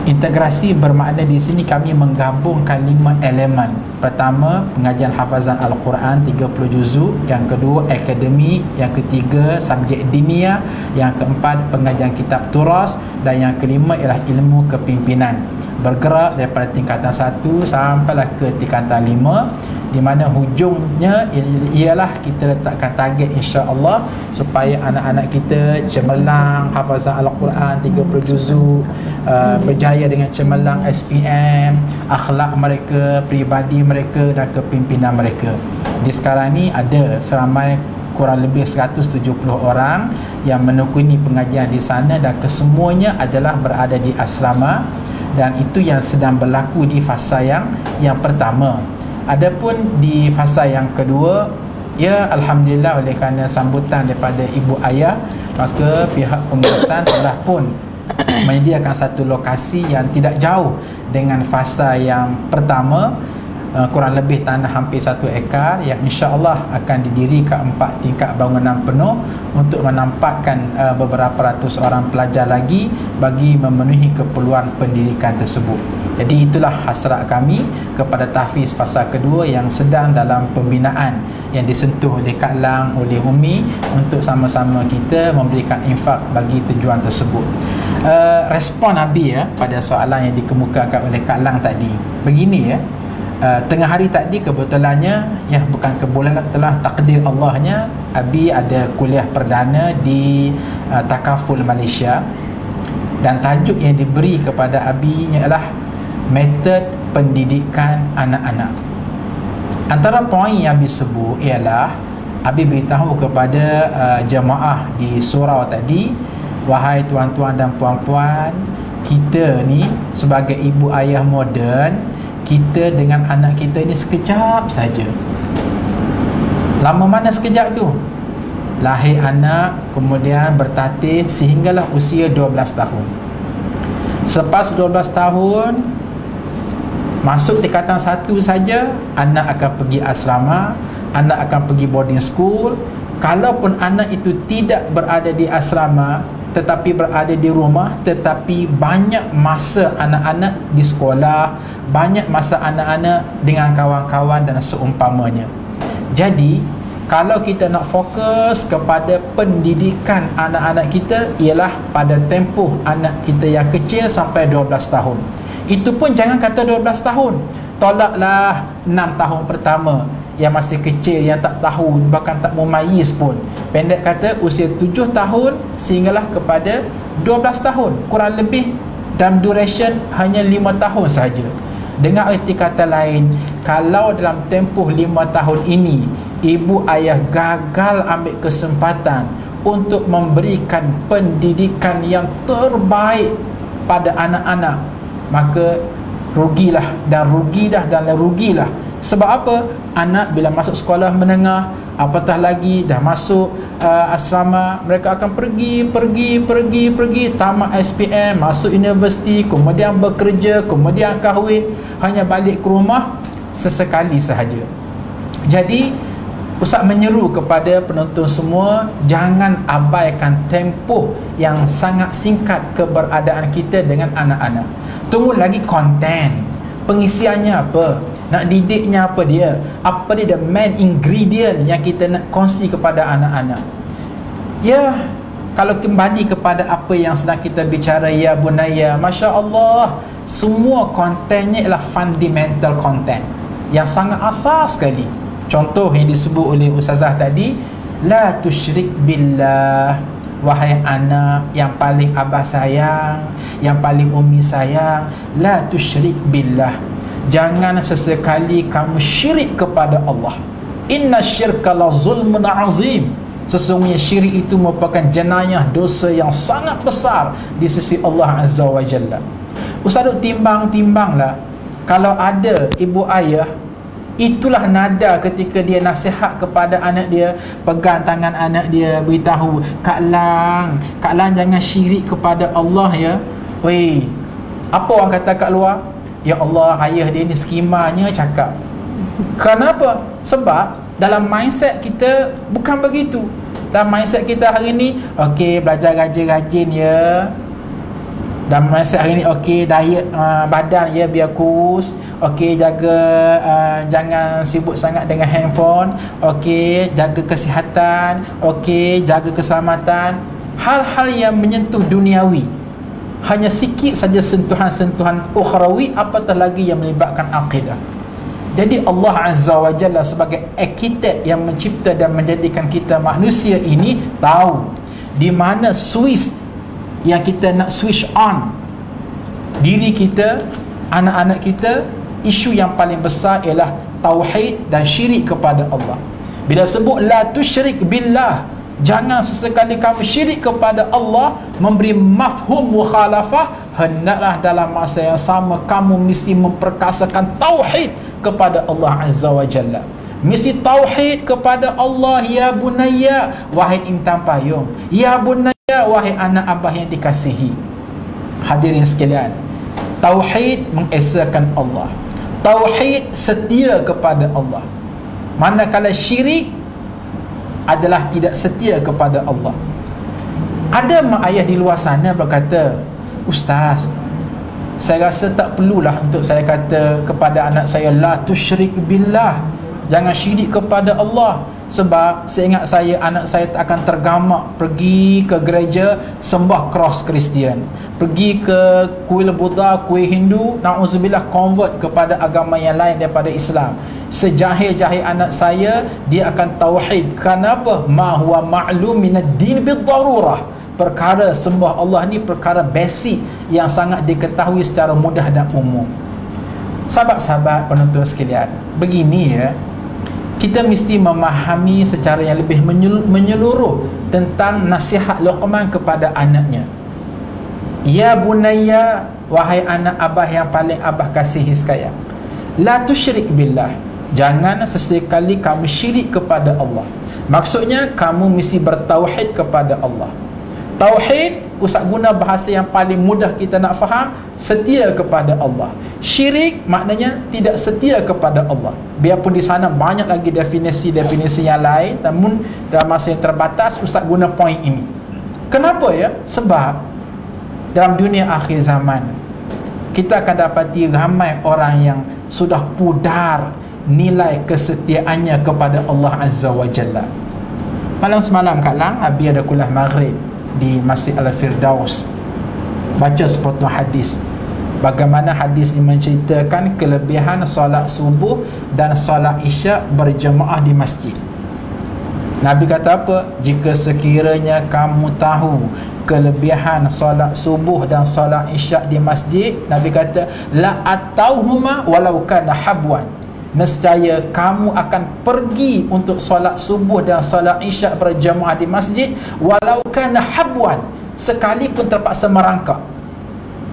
Integrasi bermakna di sini kami menggabungkan 5 elemen. Pertama, pengajian hafazan Al-Quran 30 juzuk. Yang kedua, akademik. Yang ketiga, subjek diniyah. Yang keempat, pengajian kitab turas. Dan yang kelima ialah ilmu kepimpinan. bergerak daripada tingkatan 1 sampailah ke tingkatan 5, di mana hujungnya ialah kita letakkan target insya-Allah supaya anak-anak kita cemerlang hafazan Al-Quran 30 juzuk, berjaya dengan cemerlang SPM, akhlak mereka, peribadi mereka dan kepimpinan mereka. Di sekarang ni ada seramai kurang lebih 170 orang yang menekuni pengajian di sana, dan kesemuanya adalah berada di asrama, dan itu yang sedang berlaku di fasa yang pertama. Adapun di fasa yang kedua, ya alhamdulillah oleh kerana sambutan daripada ibu ayah, maka pihak pengurusan telah pun menyediakan satu lokasi yang tidak jauh dengan fasa yang pertama, kurang lebih tanah hampir 1 ekar yang insya-Allah akan didirikan 4 tingkat bangunan penuh untuk menampakkan beberapa ratus orang pelajar lagi bagi memenuhi keperluan pendidikan tersebut. Jadi itulah hasrat kami kepada tahfiz fasa kedua yang sedang dalam pembinaan, yang disentuh oleh Kak Lang, oleh Umi, untuk sama-sama kita memberikan infak bagi tujuan tersebut. Respon Nabi pada soalan yang dikemukakan oleh Kak Lang tadi begini tengah hari tadi kebetulannya, bukan kebetulan, telah takdir Allahnya, Abi ada kuliah perdana di Takaful Malaysia, dan tajuk yang diberi kepada Abi ialah metod pendidikan anak-anak. Antara poin yang Abi sebut ialah Abi beritahu kepada jemaah di surau tadi, wahai tuan-tuan dan puan-puan, kita ni sebagai ibu ayah moden, kita dengan anak kita ni sekejap saja. Lama mana sekejap tu? Lahir anak, kemudian bertatih sehinggalah usia 12 tahun. Selepas 12 tahun masuk tingkatan 1 saja, anak akan pergi asrama, anak akan pergi boarding school. Kalaupun anak itu tidak berada di asrama tetapi berada di rumah, tetapi banyak masa anak-anak di sekolah, banyak masa anak-anak dengan kawan-kawan dan seumpamanya. Jadi kalau kita nak fokus kepada pendidikan anak-anak kita, ialah pada tempoh anak kita yang kecil sampai 12 tahun. Itu pun jangan kata 12 tahun, tolaklah 6 tahun pertama yang masih kecil, yang tak tahu, bahkan tak mumayyiz pun. Pendek kata usia 7 tahun sehinggalah kepada 12 tahun, kurang lebih dalam duration hanya 5 tahun saja. Dengan erti kata lain, kalau dalam tempoh 5 tahun ini ibu ayah gagal ambil kesempatan untuk memberikan pendidikan yang terbaik pada anak-anak, maka rugilah dan rugilah. Sebab apa? Anak bila masuk sekolah menengah, apatah lagi dah masuk asrama, mereka akan pergi tamat SPM, masuk universiti, kemudian bekerja, kemudian kahwin, hanya balik ke rumah sesekali sahaja. Jadi Ustaz menyeru kepada penonton semua, jangan abaikan tempoh yang sangat singkat keberadaan kita dengan anak-anak. Tunggu lagi konten, pengisiannya apa, nak didiknya apa dia, apa dia the main ingredient yang kita nak kongsi kepada anak-anak. Ya, kalau kembali kepada apa yang sedang kita bicara, ya bunaya, Masya Allah, semua kontennya ialah fundamental content yang sangat asas sekali. Contoh yang disebut oleh Ustazah tadi, la tusyrik billah, wahai anak yang paling abah sayang, yang paling umi sayang, la tusyrik billah, jangan sesekali kamu syirik kepada Allah. Inna syirka la zulmun azim, sesungguhnya syirik itu merupakan jenayah, dosa yang sangat besar di sisi Allah Azza wa Jalla. Ustaz timbang-timbanglah, kalau ada ibu ayah, itulah nada ketika dia nasihat kepada anak dia, pegang tangan anak dia, beritahu, Kak Lang jangan syirik kepada Allah ya. Weh, apa orang kata kat luar? Ya Allah, ayah dia ni skimanya cakap. Kenapa? Sebab dalam mindset kita bukan begitu. Dalam mindset kita hari ni, okey, belajar rajin-rajin ya. Dalam mindset hari ni, okey, diet badan ya, biar kurus. Okey, jaga jangan sibuk sangat dengan handphone. Okey, jaga kesihatan. Okey, jaga keselamatan. Hal-hal yang menyentuh duniawi, hanya sikit saja sentuhan-sentuhan ukhrawi, apatah lagi yang melibatkan akidah. Jadi Allah Azza wa Jalla sebagai arkitek yang mencipta dan menjadikan kita manusia ini tahu di mana switch yang kita nak switch on diri kita, anak-anak kita. Isu yang paling besar ialah tauhid dan syirik kepada Allah. Bila sebut la tusyrik billah, jangan sesekali kamu syirik kepada Allah, memberi mafhum mukhalafah, hendaklah dalam masa yang sama kamu mesti memperkasakan tauhid kepada Allah Azza wa Jalla. Mesti tauhid kepada Allah. Ya bunayya, wahai intan payung. Ya bunayya, wahai anak abah yang dikasihi. Hadirin sekalian, tauhid mengesakan Allah, tauhid setia kepada Allah. Manakala syirik adalah tidak setia kepada Allah. Ada mak ayah di luar sana berkata, Ustaz, saya rasa tak perlulah untuk saya kata kepada anak saya la tusyrik billah, jangan syirik kepada Allah. Sebab seingat saya, anak saya tak akan tergamak pergi ke gereja sembah cross Kristian, pergi ke kuil Buddha, kuil Hindu, na'udzubillah, convert kepada agama yang lain daripada Islam. Sejahil-jahil anak saya, dia akan tauhid. Kenapa? Ma huwa ma'lum minad din bid-darurah. Perkara sembah Allah ni perkara basic yang sangat diketahui secara mudah dan umum. Sahabat-sahabat penonton sekalian, begini ya, kita mesti memahami secara yang lebih menyeluruh tentang nasihat Luqman kepada anaknya. Ya bunayya, wahai anak abah yang paling abah kasihi sekalian, la tusyrik billah, jangan sesekali kamu syirik kepada Allah. Maksudnya kamu mesti bertauhid kepada Allah. Tauhid, Ustaz guna bahasa yang paling mudah kita nak faham, setia kepada Allah. Syirik maknanya tidak setia kepada Allah. Biarpun di sana banyak lagi definisi-definisi yang lain, namun dalam masa yang terbatas Ustaz guna poin ini. Kenapa ya? Sebab dalam dunia akhir zaman kita akan dapati ramai orang yang sudah pudar nilai kesetiaannya kepada Allah Azza wa Jalla. Malam semalam Kak Lang, Abi ada kuliah maghrib di Masjid Al-Firdaus, baca sepotong hadis. Bagaimana hadis ini menceritakan kelebihan solat subuh dan solat isyak berjemaah di masjid. Nabi kata apa? Jika sekiranya kamu tahu kelebihan solat subuh dan solat isyak di masjid, Nabi kata la atauhuma walau kana habwan, nescaya kamu akan pergi untuk solat subuh dan solat isyak berjemaah di masjid walau kana habwan, sekalipun terpaksa merangkak.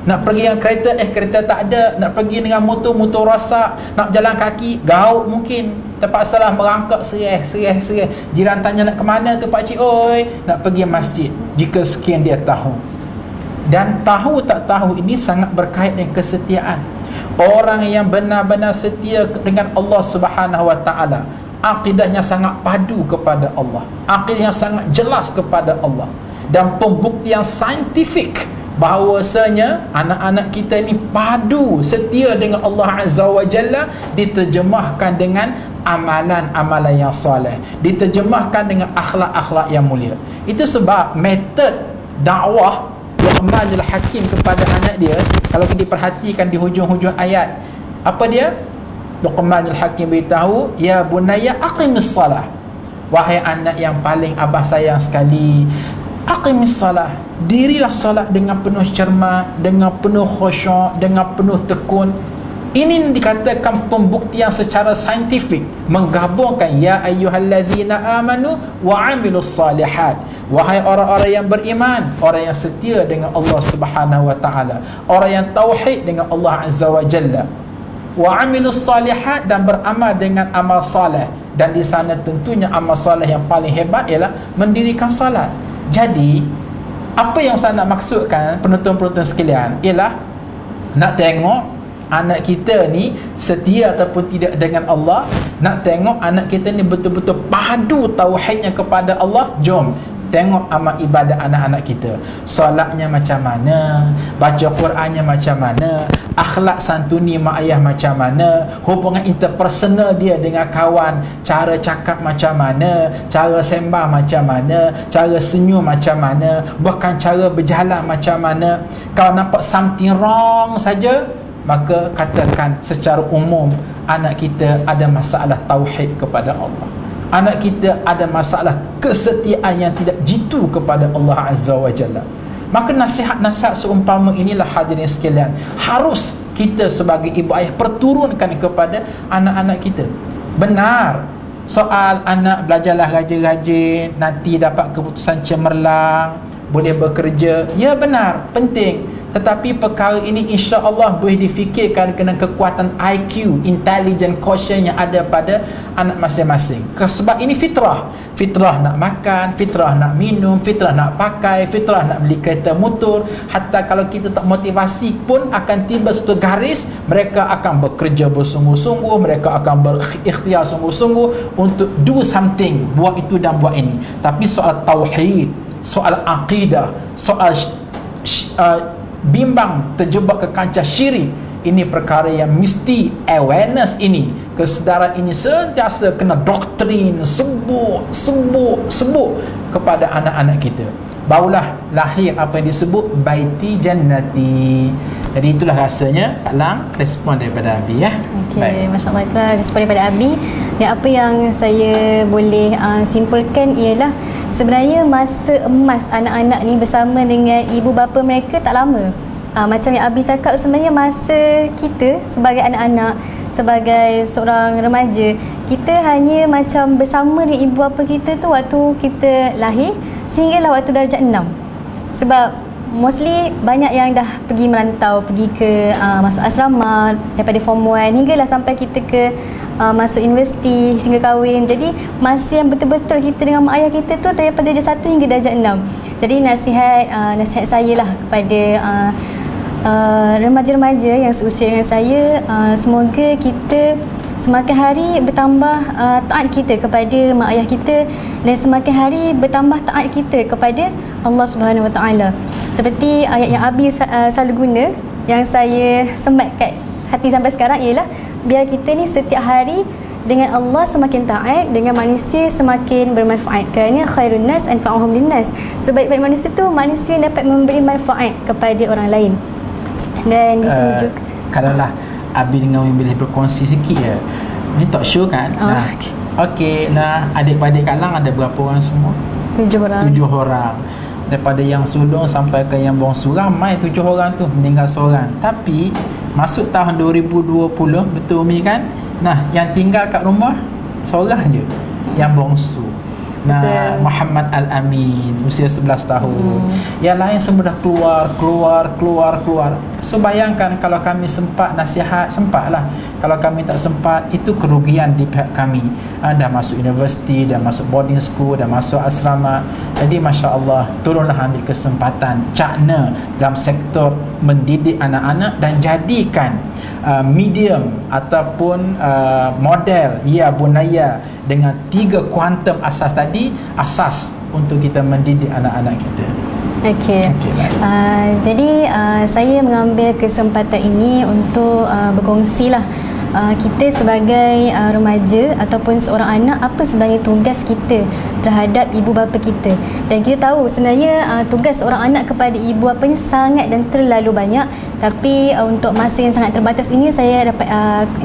Nak pergi dengan kereta, kereta tak ada. Nak pergi dengan motor rosak. Nak jalan kaki, gauk mungkin. Terpaksalah merangkak sereh. Jiran tanya nak ke mana tu pakcik, oi, nak pergi masjid. Jika sekian dia tahu. Dan tahu tak tahu ini sangat berkait dengan kesetiaan. Orang yang benar-benar setia dengan Allah Subhanahu wa taala, akidahnya sangat padu kepada Allah, akidahnya sangat jelas kepada Allah, dan pembuktian saintifik bahawasanya anak-anak kita ini padu setia dengan Allah Azza wa Jalla diterjemahkan dengan amalan-amalan yang soleh, diterjemahkan dengan akhlak-akhlak yang mulia. Itu sebab metod dakwah Luqmanul Hakim kepada anak dia, kalau kita perhatikan di hujung-hujung ayat, apa dia? Luqmanul Hakim beritahu, ya bunayya aqimis salah, wahai anak yang paling abah sayang sekali, aqimis salah, dirilah salat dengan penuh cermat, dengan penuh khusyuk, dengan penuh tekun. Ini dikatakan pembuktian secara saintifik, menggabungkan ya ayyuhallazina amanu wa amilus salihat, wahai orang-orang yang beriman, orang yang setia dengan Allah Subhanahu wa taala, orang yang tauhid dengan Allah Azza wa Jalla, wa amilus salihat, dan beramal dengan amal saleh. Dan di sana tentunya amal saleh yang paling hebat ialah mendirikan salat. Jadi apa yang saya nak maksudkan penonton-penonton sekalian ialah nak tengok anak kita ni setia ataupun tidak dengan Allah, nak tengok anak kita ni betul-betul padu tauhidnya kepada Allah. Jom tengok amal ibadat anak-anak kita. Solatnya macam mana, baca Qurannya macam mana, akhlak santuni mak ayah macam mana, hubungan interpersonal dia dengan kawan, cara cakap macam mana, cara sembah macam mana, cara senyum macam mana, bahkan cara berjalan macam mana. Kalau nampak something wrong saja, maka katakan secara umum anak kita ada masalah tauhid kepada Allah. Anak kita ada masalah kesetiaan yang tidak jitu kepada Allah Azza wa Jalla. Maka nasihat-nasihat seumpama inilah hadirin sekalian harus kita sebagai ibu ayah perturunkan kepada anak-anak kita. Benar, soal anak belajarlah rajin-rajin, nanti dapat keputusan cemerlang, boleh bekerja, ya benar, penting. Tetapi perkara ini insya-Allah boleh difikirkan dengan kekuatan IQ, intelligent quotient yang ada pada anak masing-masing. Sebab ini fitrah. Fitrah nak makan, fitrah nak minum, fitrah nak pakai, fitrah nak beli kereta motor. Hatta kalau kita tak motivasi pun akan tiba satu garis, mereka akan bekerja bersungguh-sungguh, mereka akan berikhtiar sungguh-sungguh untuk do something, buat itu dan buat ini. Tapi soal tauhid, soal akidah, soal bimbang terjebak ke kancah syirik, ini perkara yang mesti awareness ini, kesedaran ini sentiasa kena doktrin sebut kepada anak-anak kita. Barulah lahir apa yang disebut baiti jannati. Jadi itulah rasanya Kak Lang respon daripada Abi ya. Okey, masya-Allah, itulah respon daripada Abi. Dan apa yang saya boleh simpulkan ialah sebenarnya masa emas anak-anak ni bersama dengan ibu bapa mereka tak lama. Macam yang Abi cakap, sebenarnya masa kita sebagai anak-anak, sebagai seorang remaja, kita hanya macam bersama dengan ibu bapa kita tu waktu kita lahir sehinggalah waktu darjah 6. Sebab mostly banyak yang dah pergi merantau, pergi ke masuk asrama daripada form 1 hinggalah sampai kita ke masuk universiti hingga kahwin. Jadi masa yang betul-betul kita dengan mak ayah kita tu daripada darjah 1 hingga darjah 6. Jadi nasihat saya lah kepada remaja-remaja yang seusia dengan saya, semoga kita semakin hari bertambah taat kita kepada mak ayah kita dan semakin hari bertambah taat kita kepada Allah Subhanahu Wa Taala. Seperti ayat yang Abi selalu guna, yang saya semat kat hati sampai sekarang ialah biar kita ni setiap hari dengan Allah semakin taat, dengan manusia semakin bermanfaat. Kerana khairun nas anfa'uhum linnas. Sebaik-baik manusia tu manusia yang dapat memberi manfaat kepada orang lain. Dan di sini juga kalaulah Abi dengan Win boleh berkongsi sikit ya. Ni talk show kan? Okey, nah adik-adik Kak Lang ada berapa orang semua? 7 orang. 7 orang. Daripada yang sulung sampai ke yang bongsu, ramai 7 orang tu, meninggal seorang. Tapi masuk tahun 2020, betul Umi kan? Nah, yang tinggal kat rumah seorang je, yang bongsu. Nah, betul. Muhammad Al-Amin, usia 11 tahun. Yang lain semua dah keluar. So bayangkan kalau kami sempat nasihat, sempatlah. Kalau kami tak sempat, itu kerugian di pihak kami. Dah masuk universiti, dah masuk boarding school, dah masuk asrama. Jadi Masya Allah, tolonglah ambil kesempatan cakna dalam sektor mendidik anak-anak dan jadikan medium ataupun model ya bunaya dengan 3 kuantum asas tadi, asas untuk kita mendidik anak-anak kita. Okey. Jadi saya mengambil kesempatan ini untuk berkongsilah kita sebagai remaja ataupun seorang anak, apa sebenarnya tugas kita terhadap ibu bapa kita. Dan kita tahu sebenarnya tugas seorang anak kepada ibu bapa ni sangat dan terlalu banyak. Tapi untuk masa yang sangat terbatas ini, saya dapat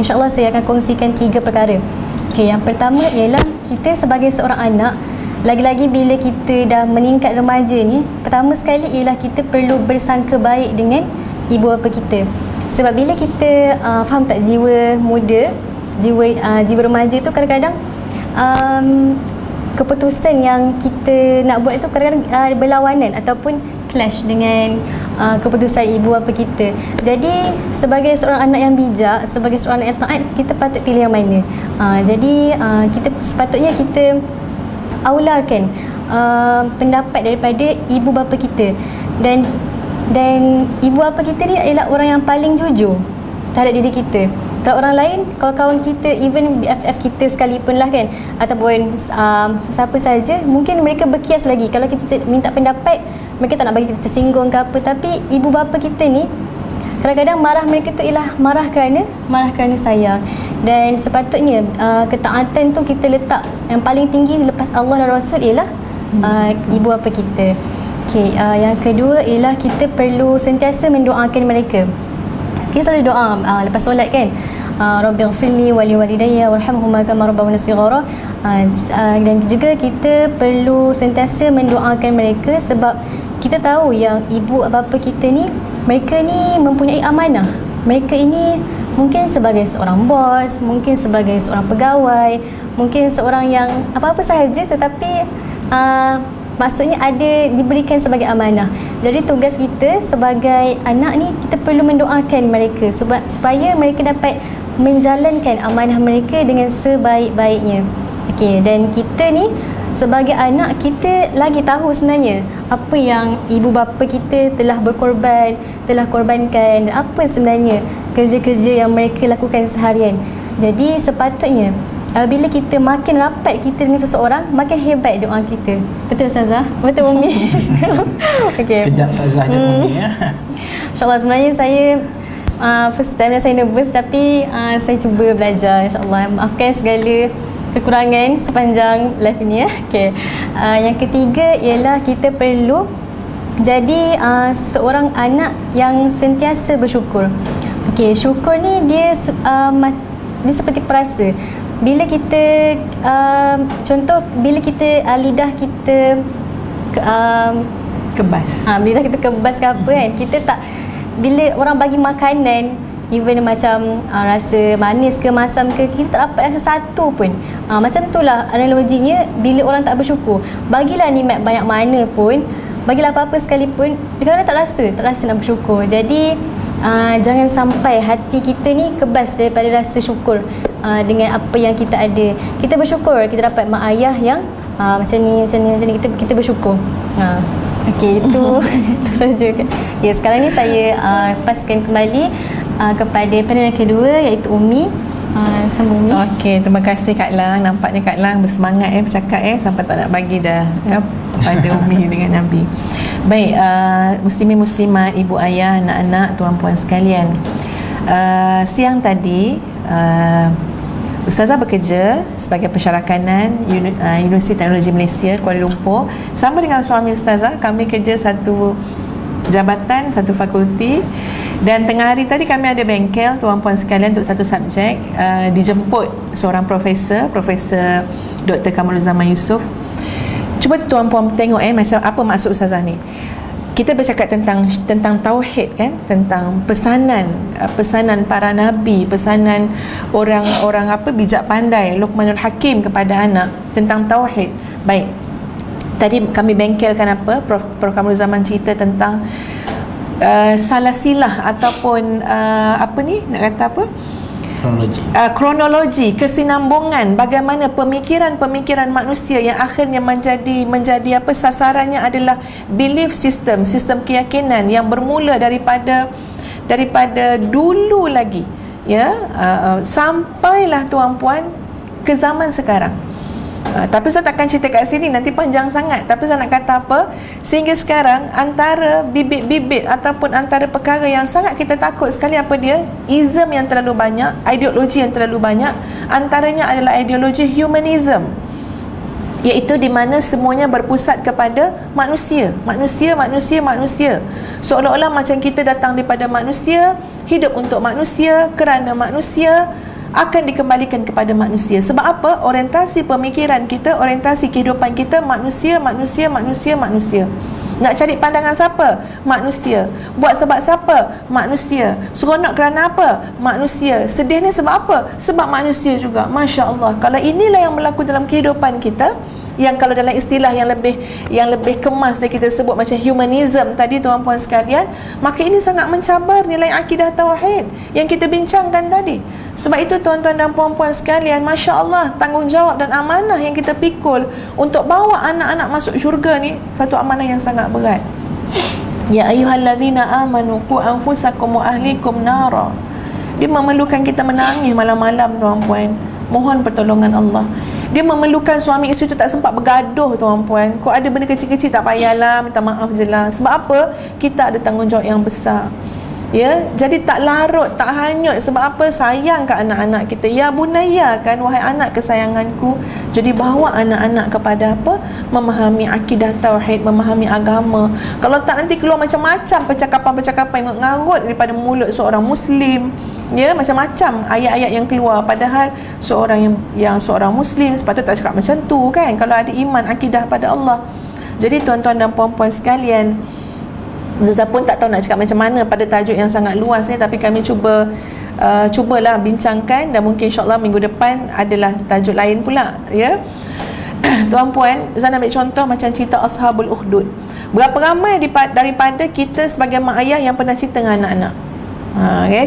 insya-Allah saya akan kongsikan 3 perkara. Okey, yang pertama ialah kita sebagai seorang anak, lagi-lagi bila kita dah meningkat remaja ni, pertama sekali ialah kita perlu bersangka baik dengan ibu bapa kita. Sebab bila kita faham tak, jiwa muda, jiwa remaja tu kadang-kadang keputusan yang kita nak buat itu kadang-kadang berlawanan ataupun clash dengan keputusan ibu bapa kita. Jadi sebagai seorang anak yang bijak, sebagai seorang anak yang taat, kita patut pilih yang mana. Jadi kita sepatutnya kita aulakan pendapat daripada ibu bapa kita. Dan ibu bapa kita ni ialah orang yang paling jujur terhadap diri kita. Kalau orang lain, kawan-kawan kita, even BFF kita sekalipun lah kan, ataupun siapa saja, mungkin mereka berkias lagi. Kalau kita minta pendapat, mereka tak nak bagi kita tersinggung ke apa. Tapi ibu bapa kita ni, kadang-kadang marah mereka tu ialah marah kerana sayang. Dan sepatutnya ketaatan tu kita letak yang paling tinggi lepas Allah dan Rasul ialah ibu bapa kita. Okey, yang kedua ialah kita perlu sentiasa mendoakan mereka. Kita selalu doa lepas solat kan, Rabbighfirli wa liwalidayya warhamhuma kama rabbawani shighara. Dan juga kita perlu sentiasa mendoakan mereka sebab kita tahu yang ibu bapa kita ni, mereka ni mempunyai amanah. Mereka ini mungkin sebagai seorang bos, mungkin sebagai seorang pegawai, mungkin seorang yang apa-apa sahaja, tetapi maksudnya ada diberikan sebagai amanah. Jadi tugas kita sebagai anak ni, kita perlu mendoakan mereka supaya mereka dapat menjalankan amanah mereka dengan sebaik-baiknya. Okey, dan kita ni sebagai anak, kita lagi tahu sebenarnya apa yang ibu bapa kita telah korbankan, dan apa sebenarnya kerja-kerja yang mereka lakukan seharian. Jadi sepatutnya bila kita makin rapat kita dengan seseorang, makin hebat doa kita. Betul Ustazah? Betul Umi? Okay. Sekejap Ustazah je Umi ya. InsyaAllah, sebenarnya saya first time saya nervous, tapi saya cuba belajar insyaAllah. Maafkan segala kekurangan sepanjang live ini ya. Okay. Yang ketiga ialah kita perlu jadi seorang anak yang sentiasa bersyukur. Okay, syukur ni dia seperti perasa. Bila kita contoh, bila kita lidah kita Kebas. Lidah kita kebas ke apa kan, kita tak, bila orang bagi makanan, even macam rasa manis ke masam ke, kita tak dapat rasa satu pun. Macam itulah analoginya bila orang tak bersyukur. Bagilah nikmat banyak mana pun, bagilah apa-apa sekalipun, kadang-kadang tak rasa nak bersyukur. Jadi jangan sampai hati kita ni kebas daripada rasa syukur dengan apa yang kita ada. Kita bersyukur kita dapat mak ayah yang macam ni, kita bersyukur. Okey, itu saja. Okay, sekarang ni saya paskan kembali kepada panel yang kedua, iaitu Umi. Sama Umi. Okey, terima kasih Kak Lang. Nampaknya Kak Lang bersemangat bercakap sampai tak nak bagi dah pada Umi dengan Nabi. Baik, muslimin muslimat, ibu ayah, anak-anak, tuan-puan sekalian. Siang tadi Ustazah bekerja sebagai pensyarakanan Universiti Teknologi Malaysia Kuala Lumpur. Sama dengan suami Ustazah, kami kerja satu jabatan, satu fakulti. Dan tengah hari tadi kami ada bengkel, tuan-puan sekalian, untuk satu subjek. Dijemput seorang Profesor Dr. Kamaluzaman Yusof. Cuba tuan-puan tengok macam apa maksud Ustazah ni. Kita bercakap tentang tauhid kan, tentang pesanan para nabi, pesanan orang bijak pandai, Luqmanul Hakim kepada anak tentang tauhid. Baik. Tadi kami bengkelkan Prof Kamaluzaman cerita tentang salah silah ataupun kronologi, kesinambungan bagaimana pemikiran manusia yang akhirnya menjadi sasarannya adalah belief system, sistem keyakinan yang bermula daripada dulu lagi ya, sampailah tuan-puan ke zaman sekarang. Tapi saya takkan cerita kat sini, nanti panjang sangat. Tapi saya nak kata apa, sehingga sekarang antara bibit-bibit ataupun antara perkara yang sangat kita takut sekali, apa dia? Ism yang terlalu banyak, ideologi yang terlalu banyak. Antaranya adalah ideologi humanism, iaitu di mana semuanya berpusat kepada manusia. Seolah-olah macam kita datang daripada manusia, hidup untuk manusia, kerana manusia, akan dikembalikan kepada manusia. Sebab apa? Orientasi pemikiran kita, orientasi kehidupan kita manusia. Nak cari pandangan siapa? Manusia. Buat sebab siapa? Manusia. Seronok kerana apa? Manusia. Sedih ni sebab apa? Sebab manusia juga. Masya Allah. Kalau inilah yang berlaku dalam kehidupan kita, yang kalau dalam istilah yang lebih kemas yang kita sebut macam humanism tadi tuan-puan sekalian, maka ini sangat mencabar nilai akidah tauhid yang kita bincangkan tadi. Sebab itu tuan-tuan dan puan-puan sekalian, Masya Allah, tanggungjawab dan amanah yang kita pikul untuk bawa anak-anak masuk syurga ni satu amanah yang sangat berat. Ya ayyuhallazina amanu qu anfusakum wa ahlikum nara. Dia memerlukan kita menangis malam-malam, tuan-puan. Mohon pertolongan Allah. Dia memerlukan suami isteri tu tak sempat bergaduh, tuan-puan. Kau ada benda kecil-kecil tak payahlah, minta maaf je lah. Sebab apa? Kita ada tanggungjawab yang besar. Ya, jadi tak larut, tak hanyut. Sebab apa? Sayang ke anak-anak kita. Ya bunaya kan, wahai anak kesayanganku. Jadi bawa anak-anak kepada apa? Memahami akidah tauhid, memahami agama. Kalau tak, nanti keluar macam-macam percakapan-percakapan yang ngarut daripada mulut seorang Muslim. Ya, macam-macam ayat-ayat yang keluar. Padahal seorang yang seorang Muslim sepatutnya tak cakap macam tu kan, kalau ada iman, akidah pada Allah. Jadi tuan-tuan dan puan-puan sekalian, Ustazah pun tak tahu nak cakap macam mana pada tajuk yang sangat luas ni, tapi kami cubalah bincangkan, dan mungkin insyaAllah minggu depan adalah tajuk lain pula, ya. Tuan-puan, Ustazah ambil contoh macam cerita Ashabul Ukhdud. Berapa ramai daripada kita sebagai mak ayah yang pernah cerita dengan anak-anak?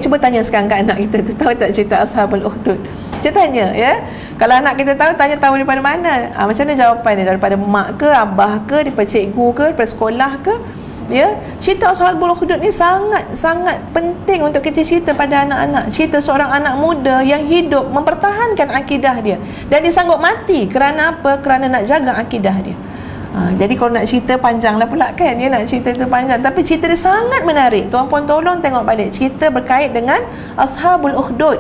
Cuba tanya sekarang kat anak kita tu, tahu tak cerita Ashabul Ukhdud? Kita tanya, ya. Kalau anak kita tahu daripada mana? Macam mana jawapan dia? Daripada mak ke, abah ke, daripada cikgu ke, daripada sekolah ke? Ya, cerita Ashabul Ukhdud ni sangat penting untuk kita cerita pada anak-anak. Cerita seorang anak muda yang hidup mempertahankan akidah dia, dan dia sanggup mati kerana apa? Kerana nak jaga akidah dia. Jadi kalau nak cerita panjang lah pula kan, ya, nak cerita tu panjang, tapi cerita dia sangat menarik. Tuan-puan tolong tengok balik cerita berkait dengan Ashabul Ukhdud.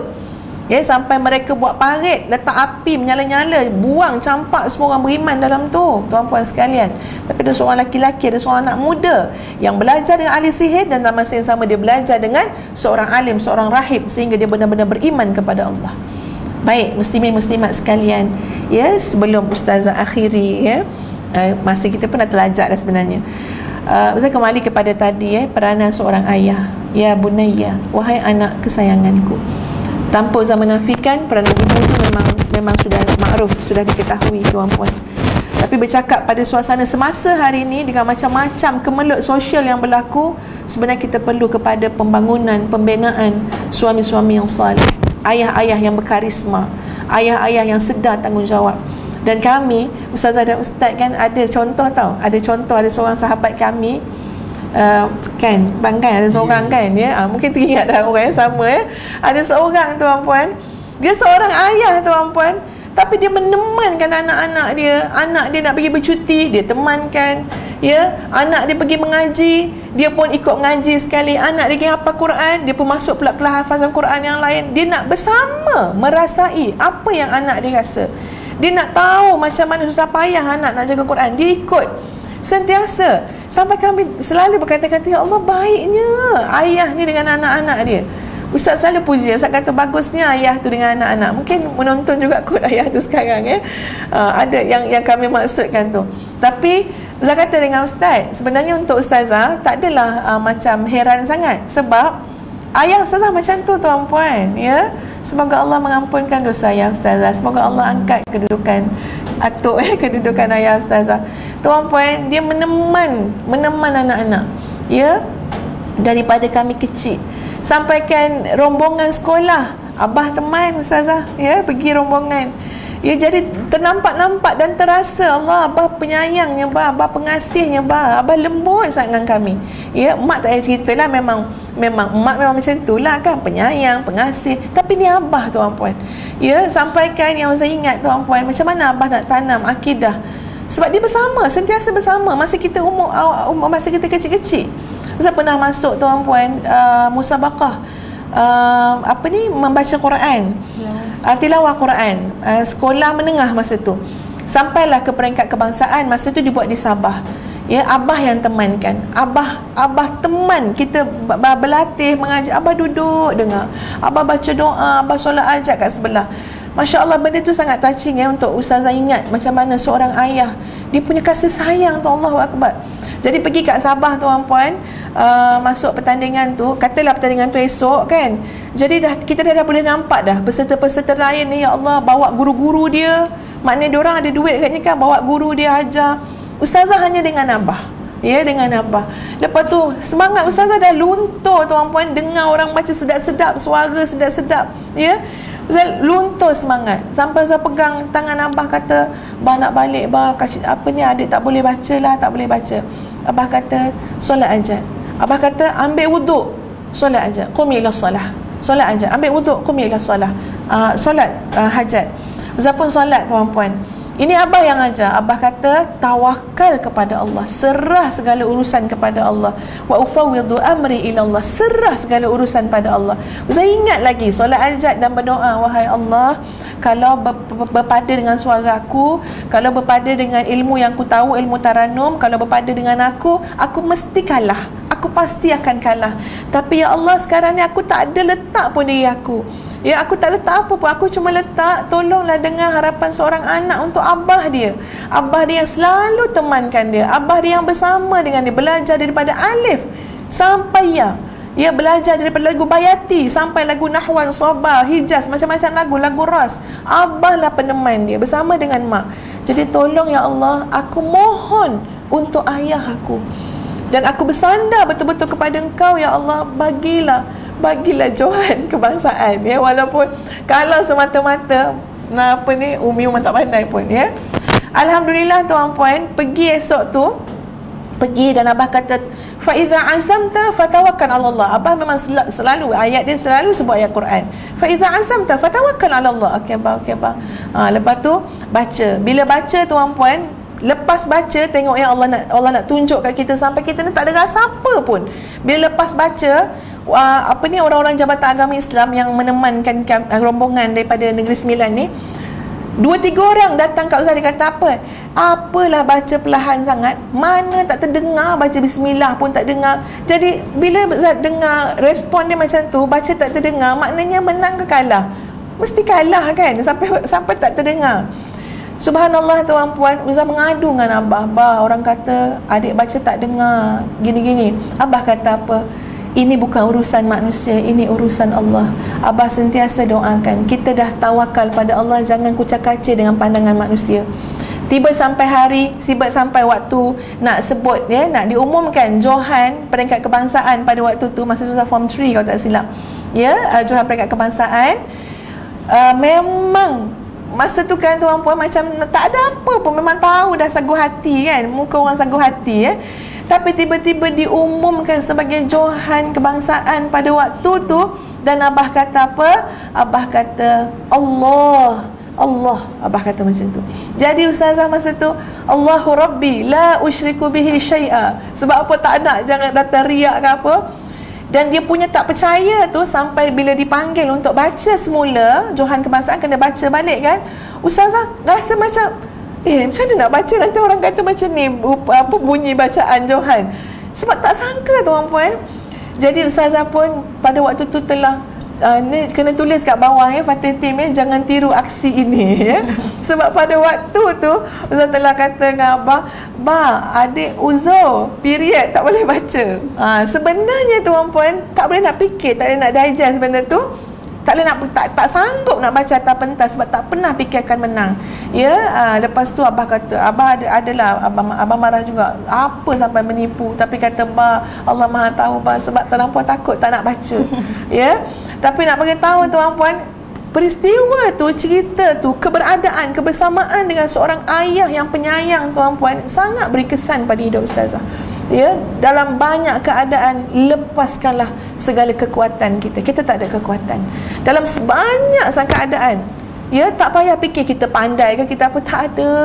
Ya, sampai mereka buat parit, letak api menyala-nyala, buang campak semua orang beriman dalam tu, tuan-puan sekalian. Tapi ada seorang laki-laki, ada seorang anak muda yang belajar dengan ahli sihir, dan dalam masa yang sama dia belajar dengan seorang alim, seorang rahib, sehingga dia benar-benar beriman kepada Allah. Baik, muslimin muslimat sekalian, ya, sebelum Ustazah akhiri, ya, masa kita pun dah terlajak dah sebenarnya. Ustazah kembali kepada tadi, peranan seorang ayah. Ya bunayya, wahai anak kesayanganku. Tanpa Ustazah menafikan, peranan ibu itu memang sudah makruf, sudah diketahui, tuan-puan. Tapi bercakap pada suasana semasa hari ini dengan macam-macam kemelut sosial yang berlaku, sebenarnya kita perlu kepada pembangunan, pembinaan suami-suami yang saleh, ayah-ayah yang berkarisma, ayah-ayah yang sedar tanggungjawab. Dan kami, Ustazah dan Ustaz kan, ada contoh tau. Ada seorang sahabat kami, kan, bang kan, ada seorang kan, ya, mungkin teringat dah orang yang sama, ya. Ada seorang, tuan-puan, dia seorang ayah, tuan-puan, tapi dia menemankan anak-anak dia. Anak dia nak pergi bercuti, dia temankan, ya. Anak dia pergi mengaji, dia pun ikut mengaji sekali. Anak dia pergi hafal Quran, dia pun masuk pula kelas hafazan Quran yang lain. Dia nak bersama merasai apa yang anak dia rasa. Dia nak tahu macam mana susah payah anak nak jaga Quran. Dia ikut sentiasa, sampai kami selalu berkata-kata, ya Allah, baiknya ayah ni dengan anak-anak dia. Ustaz selalu puji, Ustaz kata bagusnya ayah tu dengan anak-anak. Mungkin menonton juga kot ayah tu sekarang, ya. Ada yang kami maksudkan tu. Tapi Ustaz kata dengan Ustaz, sebenarnya untuk Ustazah tak adalah macam heran sangat, sebab ayah Ustazah macam tu, tuan-puan, ya. Semoga Allah mengampunkan dosa ayah Ustazah. Semoga Allah angkat kedudukan kedudukan ayah Ustazah. Tuan-puan, dia meneman anak-anak, ya, daripada kami kecil. Sampaikan rombongan sekolah, abah teman Ustazah, ya, pergi rombongan. Ya, jadi ternampak-nampak dan terasa Allah, abah penyayangnya, abah pengasihnya, abah lembut sangat dengan kami. Ya, mak tak payah ceritalah, memang mak memang macam itulah kan, penyayang, pengasih. Tapi ni abah, tuan-puan. Ya, sampaikan yang saya ingat, tuan-puan, macam mana abah nak tanam akidah. Sebab dia bersama, sentiasa bersama masa kita masa kita kecil-kecil. Saya pernah masuk, tuan-puan, musabaqah membaca Quran, tilawah Quran, sekolah menengah masa tu. Sampailah ke peringkat kebangsaan, masa tu dibuat di Sabah. Ya, abah yang temankan. Abah teman kita berlatih mengaji. Abah duduk dengar, abah baca doa, abah solat hajat kat sebelah. Masya Allah, benda tu sangat touching, ya, untuk Ustazah ingat macam mana seorang ayah, dia punya kasih sayang tu, Allahu Akbar. Jadi pergi kat Sabah, tuan-puan, masuk pertandingan tu, katalah pertandingan tu esok kan. Jadi kita dah boleh nampak dah peserta-peserta lain ni, ya Allah, bawa guru-guru dia. Maknanya diorang ada duit katnya kan, bawa guru dia ajar. Ustazah hanya dengan abah. Ya, dengan abah. Lepas tu semangat Ustazah dah luntur, tuan-puan, dengar orang baca sedap-sedap, suara sedap-sedap, ya. Ustazah luntur semangat. Sampai saya pegang tangan abah, kata, "Bah nak balik, bah. Apa ni, adik tak boleh baca lah, tak boleh baca." Abah kata, "Solat hajat." Abah kata, "Ambil wuduk, solat hajat. Qum ila solah." Solat hajat, ambil wuduk, qum ila solat. Solat hajat. Ustaz pun solat tuan-puan. Ini Abah yang ajar. Abah kata tawakal kepada Allah, serah segala urusan kepada Allah. Wa ufawwidu amri ila Allah, serah segala urusan pada Allah. Ustaz ingat lagi solat hajat dan berdoa, wahai Allah, kalau berpada dengan suara aku, kalau berpada dengan ilmu yang aku tahu, ilmu taranum, kalau berpada dengan aku mesti kalah. Aku pasti akan kalah. Tapi ya Allah, sekarang ni aku tak ada letak pun diri aku. Ya, aku tak letak apa pun. Aku cuma letak, tolonglah dengar harapan seorang anak untuk abah dia. Abah dia yang selalu temankan dia. Abah dia yang bersama dengan dia, belajar daripada alif sampai ya. Ya, belajar daripada lagu Bayati sampai lagu Nahwan, Sabah, Hijaz, macam-macam lagu ras. Abah lah peneman dia bersama dengan mak. Jadi tolong ya Allah, aku mohon untuk ayah aku. Dan aku bersandar betul-betul kepada Engkau ya Allah, bagilah Johan kebangsaan, ya, walaupun kalau semata-mata Umi memang tak pandai pun, ya. Alhamdulillah tuan-puan, pergi esok tu, pergi dan Abah kata fa iza azamta fatawakkal 'ala Allah. Abah memang selalu ayat dia selalu sebut ayat Quran. Fa iza azamta fatawakkal 'ala Allah. Okey Abah. Lepas tu baca. Bila baca tuan-puan, lepas baca tengok yang Allah nak tunjuk kat kita sampai kita ni tak ada rasa apa pun. Bila lepas baca orang-orang Jabatan Agama Islam yang menemankan rombongan daripada Negeri Sembilan ni, 2-3 orang datang kat Ustaz, dia kata apalah baca perlahan sangat, mana tak terdengar, baca bismillah pun tak dengar. Jadi bila Ustaz dengar respon dia macam tu, baca tak terdengar, maknanya menang ke kalah? Mesti kalah kan, sampai tak terdengar. Subhanallah tuan-puan, Ustaz mengadu dengan Abah, orang kata adik baca tak dengar, gini-gini. Abah kata apa? Ini bukan urusan manusia, ini urusan Allah. Abah sentiasa doakan, kita dah tawakal pada Allah, jangan kucak-kacir dengan pandangan manusia. Tiba sampai waktu nak sebut, ya, nak diumumkan Johan peringkat kebangsaan pada waktu tu, masa Ustaz form 3 kalau tak silap, ya, Johan peringkat kebangsaan. Memang masa tu kan tuan-puan macam tak ada apa pun, memang tahu dah sagu hati kan, muka orang sagu hati, ya. Tapi tiba-tiba diumumkan sebagai Johan kebangsaan pada waktu tu, dan Abah kata apa? Abah kata Allah, Abah kata macam tu. Jadi ustazah masa tu, Allahu Rabbi la usyriku bihi syai'a. Sebab apa tak nak, jangan datang riak ke apa. Dan dia punya tak percaya tu sampai bila dipanggil untuk baca semula Johan kebangsaan, kena baca balik kan. Ustazah rasa macam macam mana nak baca, nanti orang kata macam ni apa bunyi bacaan Johan. Sebab tak sangka tuan-puan. Jadi ustazah pun pada waktu tu telah ni kena tulis kat bawah, ya, Fatih Tim, ya, jangan tiru aksi ini, ya. Sebab pada waktu tu ustaz telah kata dengan Abah, adik uzur period tak boleh baca. Sebenarnya tuan-puan tak boleh nak fikir, tak boleh nak digest benda tu. Tak sanggup nak baca atas pentas sebab tak pernah fikir akan menang, ya. Lepas tu Abah kata, adalah Abah marah juga, apa sampai menipu, tapi kata Allah Maha tahu sebab terlampau takut tak nak baca. Ya. Tapi nak bagi tahu tuan-puan, peristiwa tu, cerita tu, keberadaan, kebersamaan dengan seorang ayah yang penyayang tuan-puan sangat beri kesan pada hidup ustazah. Ya, dalam banyak keadaan lepaskanlah segala kekuatan kita. Kita tak ada kekuatan. Dalam sebanyak keadaan, ya, tak payah fikir kita pandai ke kita apa, tak ada,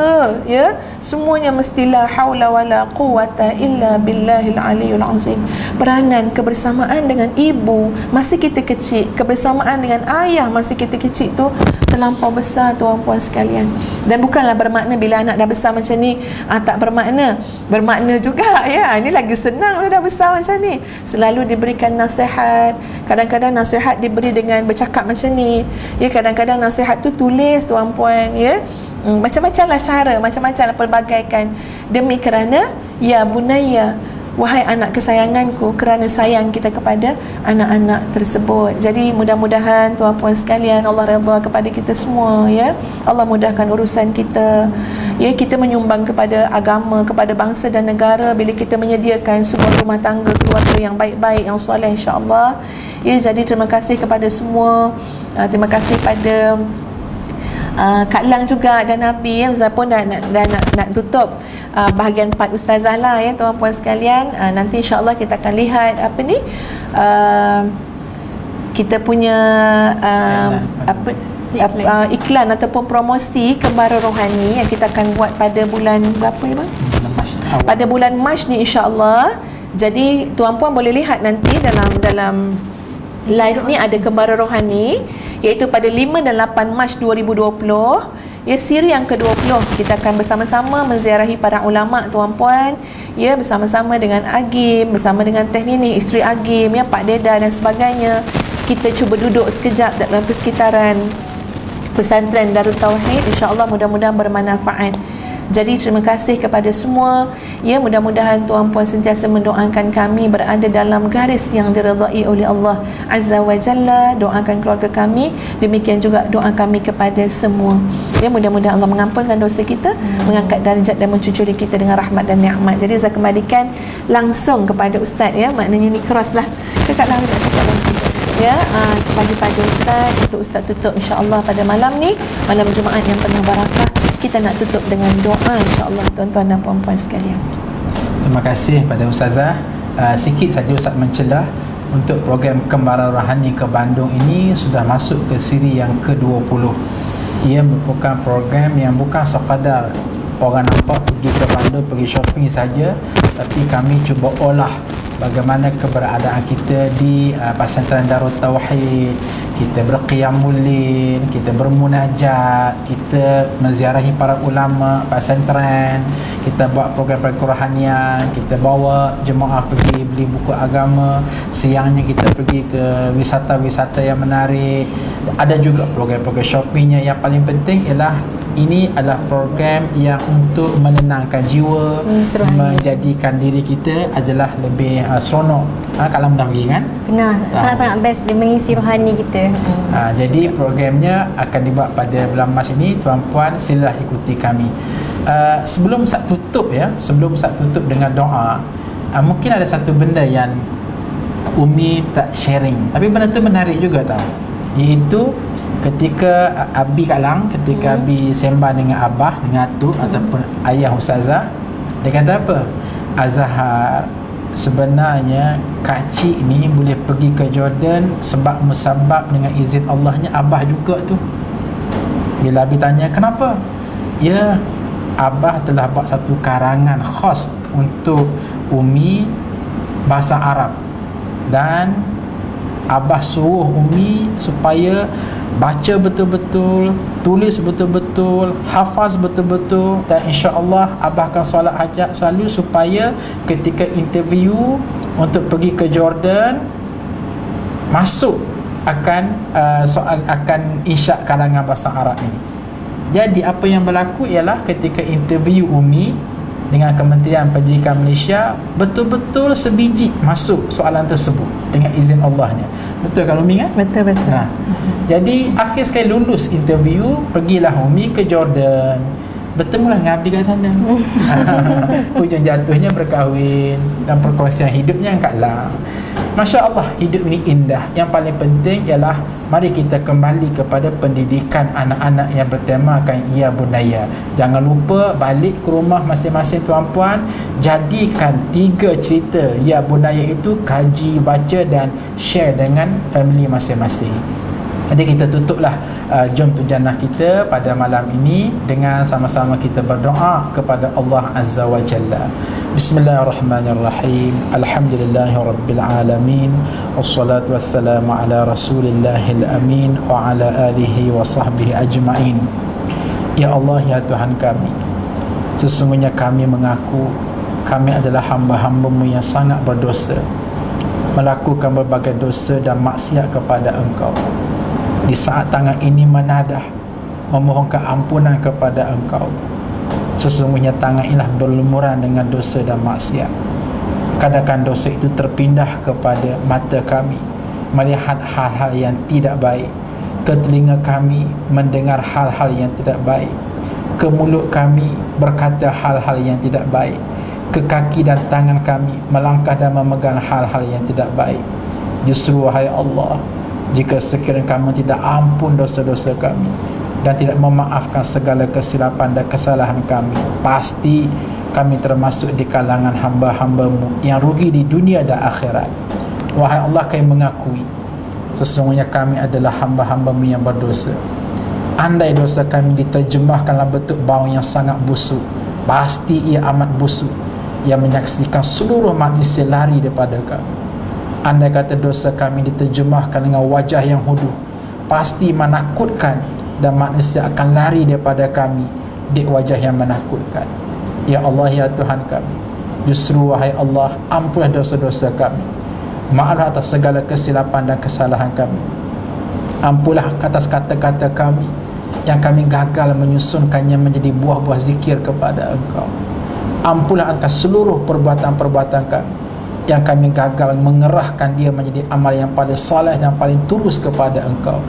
ya. Semuanya mestilah haula wala quwata illa billahil aliyul azim. Peranan kebersamaan dengan ibu masa kita kecil, kebersamaan dengan ayah masa kita kecil tu terlampau besar tuan-puan sekalian. Dan bukanlah bermakna bila anak dah besar macam ni tak bermakna. Bermakna juga, ya. Ini lagi senang dah besar macam ni. Selalu diberikan nasihat. Kadang-kadang nasihat diberi dengan bercakap macam ni. Ya, kadang-kadang nasihat tu tulis tuan-puan, ya. Macam-macam lah cara, macam-macam lah pelbagaikan. Demi kerana ya bunayya, wahai anak kesayanganku, kerana sayang kita kepada anak-anak tersebut. Jadi mudah-mudahan tuan-puan sekalian Allah redha kepada kita semua, ya. Allah mudahkan urusan kita, ya. Kita menyumbang kepada agama, kepada bangsa dan negara bila kita menyediakan sebuah rumah tangga keluarga yang baik-baik, yang soleh, insya-Allah. Ya, jadi terima kasih kepada semua. Terima kasih pada Kak Lang juga dan Nabi, ya. Ustaz pun dah nak tutup bahagian 4 ustazah lah, ya, tuan-puan sekalian. Nanti insya-Allah kita akan lihat apa ni kita punya iklan ataupun promosi Kembara Rohani yang kita akan buat pada bulan berapa ya bang? Pada bulan Mac ni insya-Allah. Jadi tuan-puan boleh lihat nanti dalam live ni ada Kembara Rohani, iaitu pada 5 dan 8 Mac 2020. Ya, siri yang ke-20 kita akan bersama-sama menziarahi para ulama tuan-puan, ya, bersama-sama dengan Agim, bersama dengan Teh Nini, isteri Agim, ya, Pak Deda dan sebagainya. Kita cuba duduk sekejap dalam persekitaran pesantren Darut Tauhid. InsyaAllah mudah-mudahan bermanfaat. Jadi terima kasih kepada semua, ya, mudah-mudahan tuan-puan sentiasa mendoakan kami berada dalam garis yang diredai oleh Allah Azza wa Jalla. Doakan keluarga kami, demikian juga doa kami kepada semua, ya, mudah-mudahan Allah mengampunkan dosa kita, mengangkat darjat dan mencucuri kita dengan rahmat dan nikmat. Jadi saya kembalikan langsung kepada Ustaz, ya, maknanya ni keras lah dekat lah tak cakap lagi, ya, kepada Ustaz untuk Ustaz tutup insya-Allah pada malam ni, malam Jumaat yang penuh barakah. Kita nak tutup dengan doa insya-Allah tuan-tuan dan puan-puan sekalian. Terima kasih pada Ustazah. Sikit saja Ustaz mencelah, untuk program Kembara Rohani ke Bandung ini sudah masuk ke siri yang ke-20. Ia merupakan program yang bukan sekadar orang nampak pergi ke Bandung, pergi shopping saja, tapi kami cuba olah bagaimana keberadaan kita di pesantren Darut Tauhid. Kita berqiyamul lail, kita bermunajat, kita menziarahi para ulama pesantren, kita buat program-program kerohanian, kita bawa jemaah pergi beli buku agama, siangnya kita pergi ke wisata-wisata yang menarik. Ada juga program-program shoppingnya. Yang paling penting ialah ini adalah program yang untuk menenangkan jiwa, menjadikan diri kita adalah lebih seronok. Kalau mudah pergi kan? Benar, sangat-sangat best dia mengisi rohani kita. Jadi programnya akan dibuat pada bulan Mac ini. Tuan-puan silalah ikuti kami. Sebelum Ustaz tutup, ya, sebelum Ustaz tutup dengan doa, mungkin ada satu benda yang Umi tak sharing, tapi benda tu menarik juga tau, iaitu ketika Abi Kalang, ketika Abi sembang dengan Abah, dengan Atuk ataupun ayah Ustazah, dia kata apa? Azhar, sebenarnya Kak Cik ni boleh pergi ke Jordan sebab musabab dengan izin Allahnya Abah juga tu. Bila Abi tanya kenapa, ya, Abah telah buat satu karangan khas untuk Umi bahasa Arab, dan Abah suruh Umi supaya baca betul-betul, tulis betul-betul, hafaz betul-betul, dan insya-Allah Abah akan solat hajat selalu supaya ketika interview untuk pergi ke Jordan masuk akan soal akan insya kalangan bahasa Arab ini. Jadi apa yang berlaku ialah ketika interview Umi dengan Kementerian Pendidikan Malaysia, betul-betul sebiji masuk soalan tersebut dengan izin Allahnya. Betul kan Umi kan? Betul-betul. Nah, jadi akhir sekali lulus interview, pergilah Umi ke Jordan, bertemulah dengan Abi kat sana. Hujung jatuhnya berkahwin dan perkongsian hidupnya kat Lang. Masya Allah, hidup ini indah. Yang paling penting ialah mari kita kembali kepada pendidikan anak-anak yang bertemakan Ya Bunaya. Jangan lupa balik ke rumah masing-masing tuan-puan, jadikan 3 cerita Ya Bunaya itu, kaji, baca dan share dengan family masing-masing. Jadi kita tutuplah jom tu jannah kita pada malam ini dengan sama-sama kita berdoa kepada Allah Azza wa Jalla. Bismillahirrahmanirrahim. Alhamdulillahirabbil alamin. Wassalatu wassalamu ala Rasulillahil amin wa ala alihi wa sahbihi ajmain. Ya Allah, ya Tuhan kami, sesungguhnya kami mengaku kami adalah hamba-hamba-Mu yang sangat berdosa, melakukan berbagai dosa dan maksiat kepada Engkau. Di saat tangan ini menadah memohonkan ampunan kepada Engkau, sesungguhnya tangan inilah berlumuran dengan dosa dan maksiat. Kadang-kadang dosa itu terpindah kepada mata kami melihat hal-hal yang tidak baik, ke telinga kami mendengar hal-hal yang tidak baik, ke mulut kami berkata hal-hal yang tidak baik, ke kaki dan tangan kami melangkah dan memegang hal-hal yang tidak baik. Justru wahai Allah, jika sekiranya kamu tidak ampun dosa-dosa kami dan tidak memaafkan segala kesilapan dan kesalahan kami, pasti kami termasuk di kalangan hamba-hamba-Mu yang rugi di dunia dan akhirat. Wahai Allah, kami mengakui sesungguhnya kami adalah hamba-hamba-Mu yang berdosa. Andai dosa kami diterjemahkan dalam bentuk bau yang sangat busuk, pasti ia amat busuk yang menyaksikan seluruh manusia lari daripada kami. Andai kata dosa kami diterjemahkan dengan wajah yang hudu, pasti menakutkan dan manusia akan lari daripada kami di wajah yang menakutkan. Ya Allah, ya Tuhan kami, justru wahai Allah, ampunlah dosa-dosa kami. Maaflah atas segala kesilapan dan kesalahan kami. Ampunlah atas kata-kata kami yang kami gagal menyusunkannya menjadi buah-buah zikir kepada Engkau. Ampunlah atas seluruh perbuatan-perbuatan kami yang kami gagal mengerahkan dia menjadi amal yang paling soleh dan paling tulus kepada Engkau.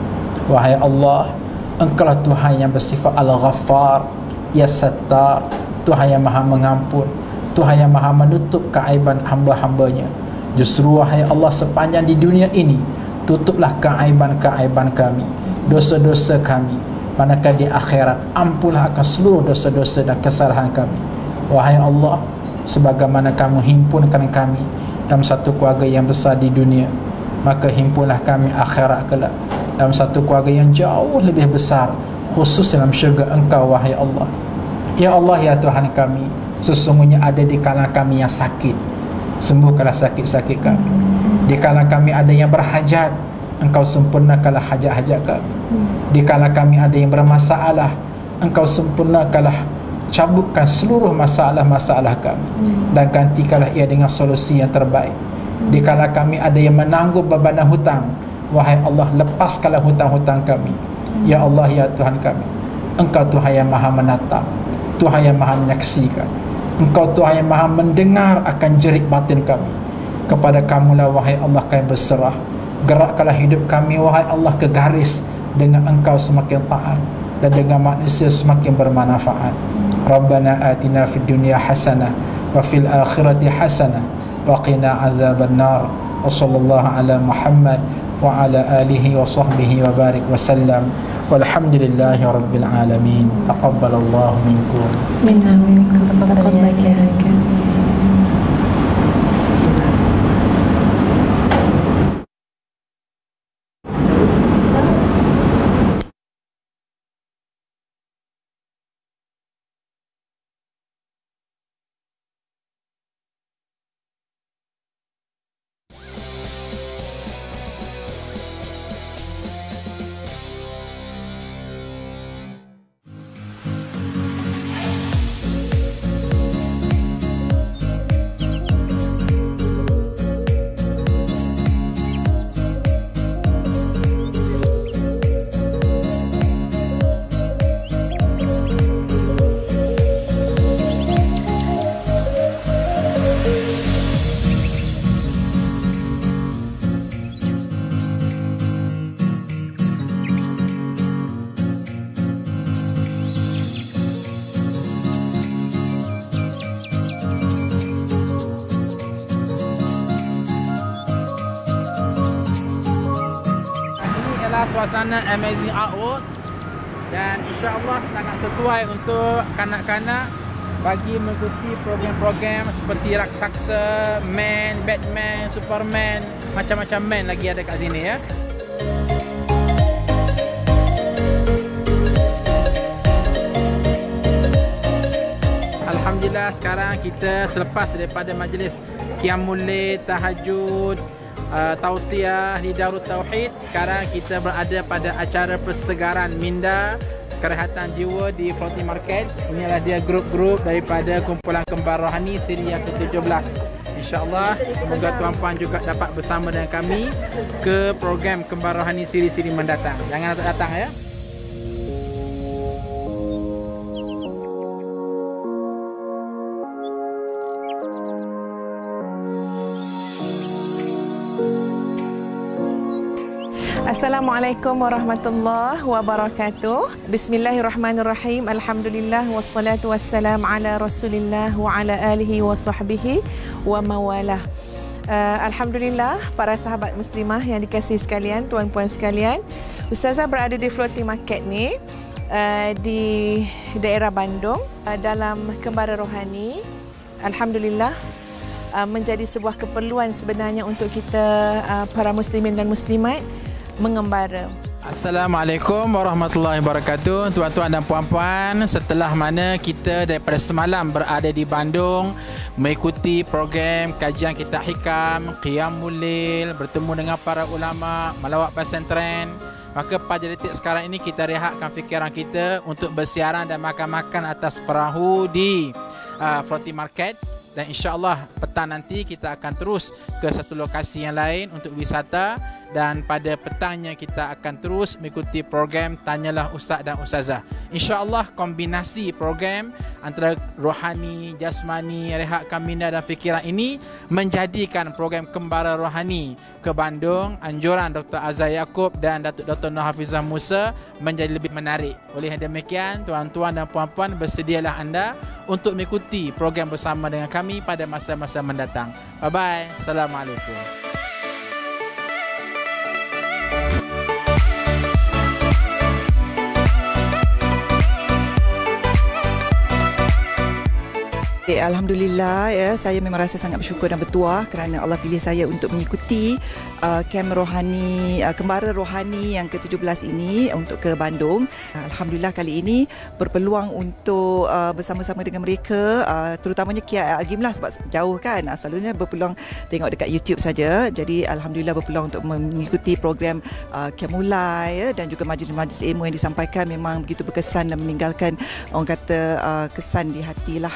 Wahai Allah, Engkaulah Tuhan yang bersifat Al-Ghaffar, Ya Sattar, Tuhan yang maha mengampun, Tuhan yang maha menutup keaiban hamba-hambanya. Justru wahai Allah, sepanjang di dunia ini, tutuplah keaiban-keaiban kami, dosa-dosa kami, manakala di akhirat ampunlah akan seluruh dosa-dosa dan kesalahan kami. Wahai Allah, sebagaimana kamu himpunkan kami dalam satu keluarga yang besar di dunia, maka himpunlah kami akhirat kelak dalam satu keluarga yang jauh lebih besar, khusus dalam syurga Engkau, wahai Allah. Ya Allah, ya Tuhan kami, sesungguhnya ada di kalangan kami yang sakit, sembuhkanlah sakit-sakit kami. Di kalangan kami ada yang berhajat, Engkau sempurnakanlah hajat-hajat kami. Di kalangan kami ada yang bermasalah, Engkau sempurnakanlah, cabutkan seluruh masalah-masalah kami dan gantikanlah ia dengan solusi yang terbaik. Di kalangan kami ada yang menanggung bebanan hutang, wahai Allah, lepaskanlah hutang-hutang kami. Ya Allah, ya Tuhan kami, Engkau Tuhan yang maha menatap, Tuhan yang maha menyaksikan, Engkau Tuhan yang maha mendengar akan jerit batin kami. Kepada Kamulah wahai Allah kami berserah. Gerakkanlah hidup kami wahai Allah ke garis dengan Engkau semakin taat dan dengan manusia semakin bermanfaat. Rabbana atina fid dunya hasanah wa fil akhirati hasanah wa qina adzaban nar. Wa sallallahu ala Muhammad wa ala alihi wa sahbihi wa barik wa sallam. Walhamdulillahi rabbil alamin. Taqabbalallahu minkum minna wa minkum taqabbal ya Hakim. Suasana amazing artwork dan insya-Allah sangat sesuai untuk kanak-kanak bagi mengikuti program-program seperti raksasa, man, Batman, Superman, macam-macam man lagi ada kat sini ya. Alhamdulillah, sekarang kita selepas daripada majlis Qiyamul Lail, tahajud, tausiah di Darut Tauhid, sekarang kita berada pada acara persegaran minda kerehatan jiwa di Floating Market. Inilah dia grup-grup daripada kumpulan kembar rohani siri yang ke-17. InsyaAllah semoga tuan-puan juga dapat bersama dengan kami ke program kembar rohani siri-siri mendatang. Jangan datang ya. Assalamualaikum warahmatullahi wabarakatuh. Bismillahirrahmanirrahim. Alhamdulillah wassalatu wassalam ala Rasulillah wa ala alihi wa sahbihi wa mawalah. Alhamdulillah, para sahabat muslimah yang dikasihi sekalian, tuan-puan sekalian, Ustazah berada di Floating Market ni di daerah Bandung dalam kembara rohani. Alhamdulillah, menjadi sebuah keperluan sebenarnya untuk kita para muslimin dan muslimat mengembara. Assalamualaikum warahmatullahi wabarakatuh. Tuan-tuan dan puan-puan, setelah mana kita daripada semalam berada di Bandung mengikuti program kajian Kitab Hikam, Qiyamul Lail, bertemu dengan para ulama, melawat pesantren, maka pada detik sekarang ini kita rehatkan fikiran kita untuk bersiaran dan makan-makan atas perahu di Floating Market. Dan insya-Allah petang nanti kita akan terus ke satu lokasi yang lain untuk wisata, dan pada petangnya kita akan terus mengikuti program Tanyalah Ustaz dan Ustazah. Insya-Allah kombinasi program antara rohani, jasmani, rehatkan minda dan fikiran ini menjadikan program Kembara Rohani ke Bandung, anjuran Dr. Azhar Yaakob dan Datuk Dr. Nur Hafizah Musa menjadi lebih menarik. Oleh demikian, tuan-tuan dan puan-puan, bersedialah anda untuk mengikuti program bersama dengan kami pada masa-masa mendatang. Bye-bye. Assalamualaikum. Alhamdulillah, ya, saya memang rasa sangat bersyukur dan bertuah kerana Allah pilih saya untuk mengikuti kem rohani, Kembara Rohani yang ke-17 ini untuk ke Bandung. Alhamdulillah kali ini berpeluang untuk bersama-sama dengan mereka, terutamanya Kia Agim lah, sebab jauh kan. Selalunya berpeluang tengok dekat YouTube saja. Jadi Alhamdulillah berpeluang untuk mengikuti program Kemulai, ya, dan juga majlis-majlis ilmu yang disampaikan memang begitu berkesan dan meninggalkan, orang kata, kesan di hati lah.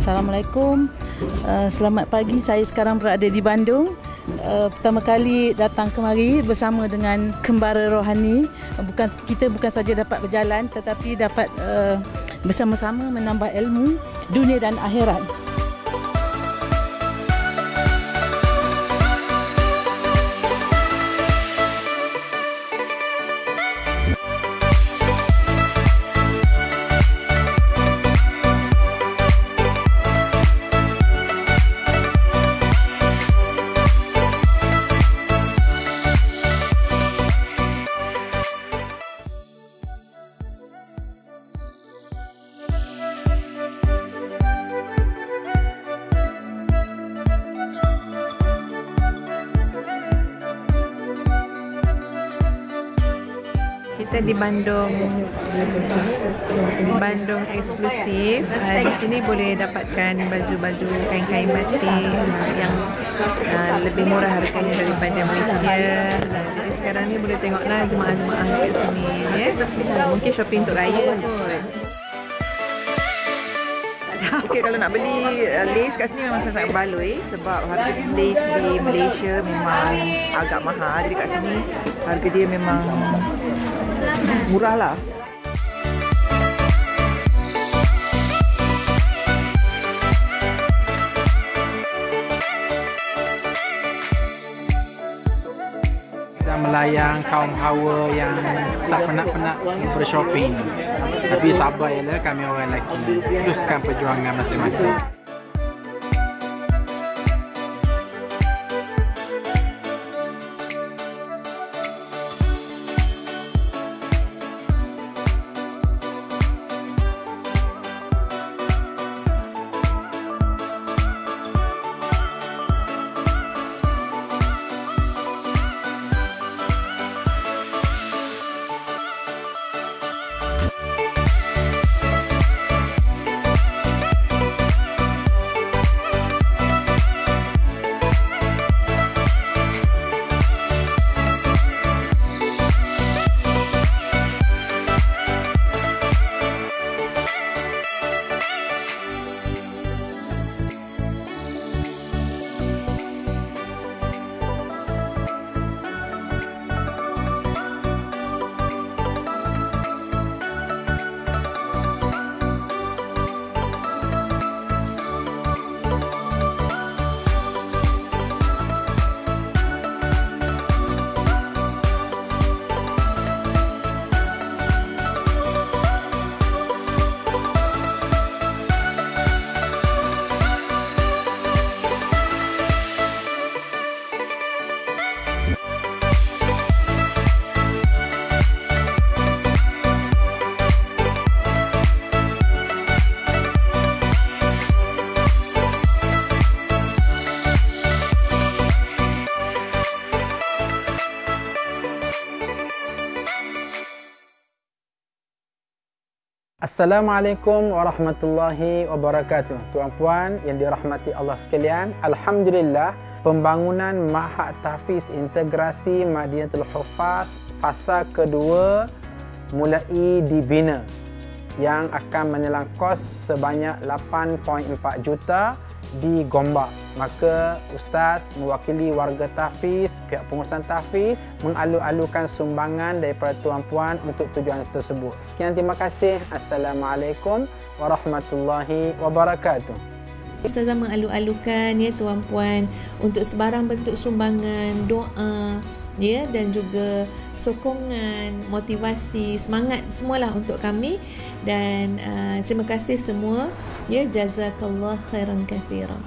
Assalamualaikum. Selamat pagi. Saya sekarang berada di Bandung. Pertama kali datang kemari bersama dengan Kembara Rohani. Kita bukan saja dapat berjalan, tetapi dapat bersama-sama menambah ilmu dunia dan akhirat. Kita di Bandung eksklusif. Di sini boleh dapatkan baju-baju kain-kain batik yang lebih murah harganya daripada Malaysia. Jadi sekarang ni boleh tengoklah jemaah-jemaah kat sini, ya. Mungkin shopping untuk raya kot. Okey, kalau nak beli lace kat sini memang sangat berbaloi sebab harga lace di Malaysia memang agak mahal. Jadi kat sini harga dia memang murah lah. Kita melayang kaum hawa yang tak penat-penat bershopping. Tapi sabar je lah, kami orang lelaki. Teruskan perjuangan masing-masing. Assalamualaikum warahmatullahi wabarakatuh. Tuan-puan yang dirahmati Allah sekalian, alhamdulillah pembangunan Ma'had Tahfiz Integrasi Madinatul Hufaz fasa kedua mulai dibina yang akan menelan kos sebanyak 8.4 juta di Gombak. Maka Ustaz mewakili warga tahfiz, pihak pengurusan tahfiz mengalu-alukan sumbangan daripada tuan-puan untuk tujuan tersebut. Sekian, terima kasih. Assalamualaikum warahmatullahi wabarakatuh. Ustazah mengalu-alukan ya tuan-puan untuk sebarang bentuk sumbangan, doa ya, dan juga sokongan, motivasi, semangat semualah untuk kami. Dan terima kasih semua ya, jazakallah khairan katsiran.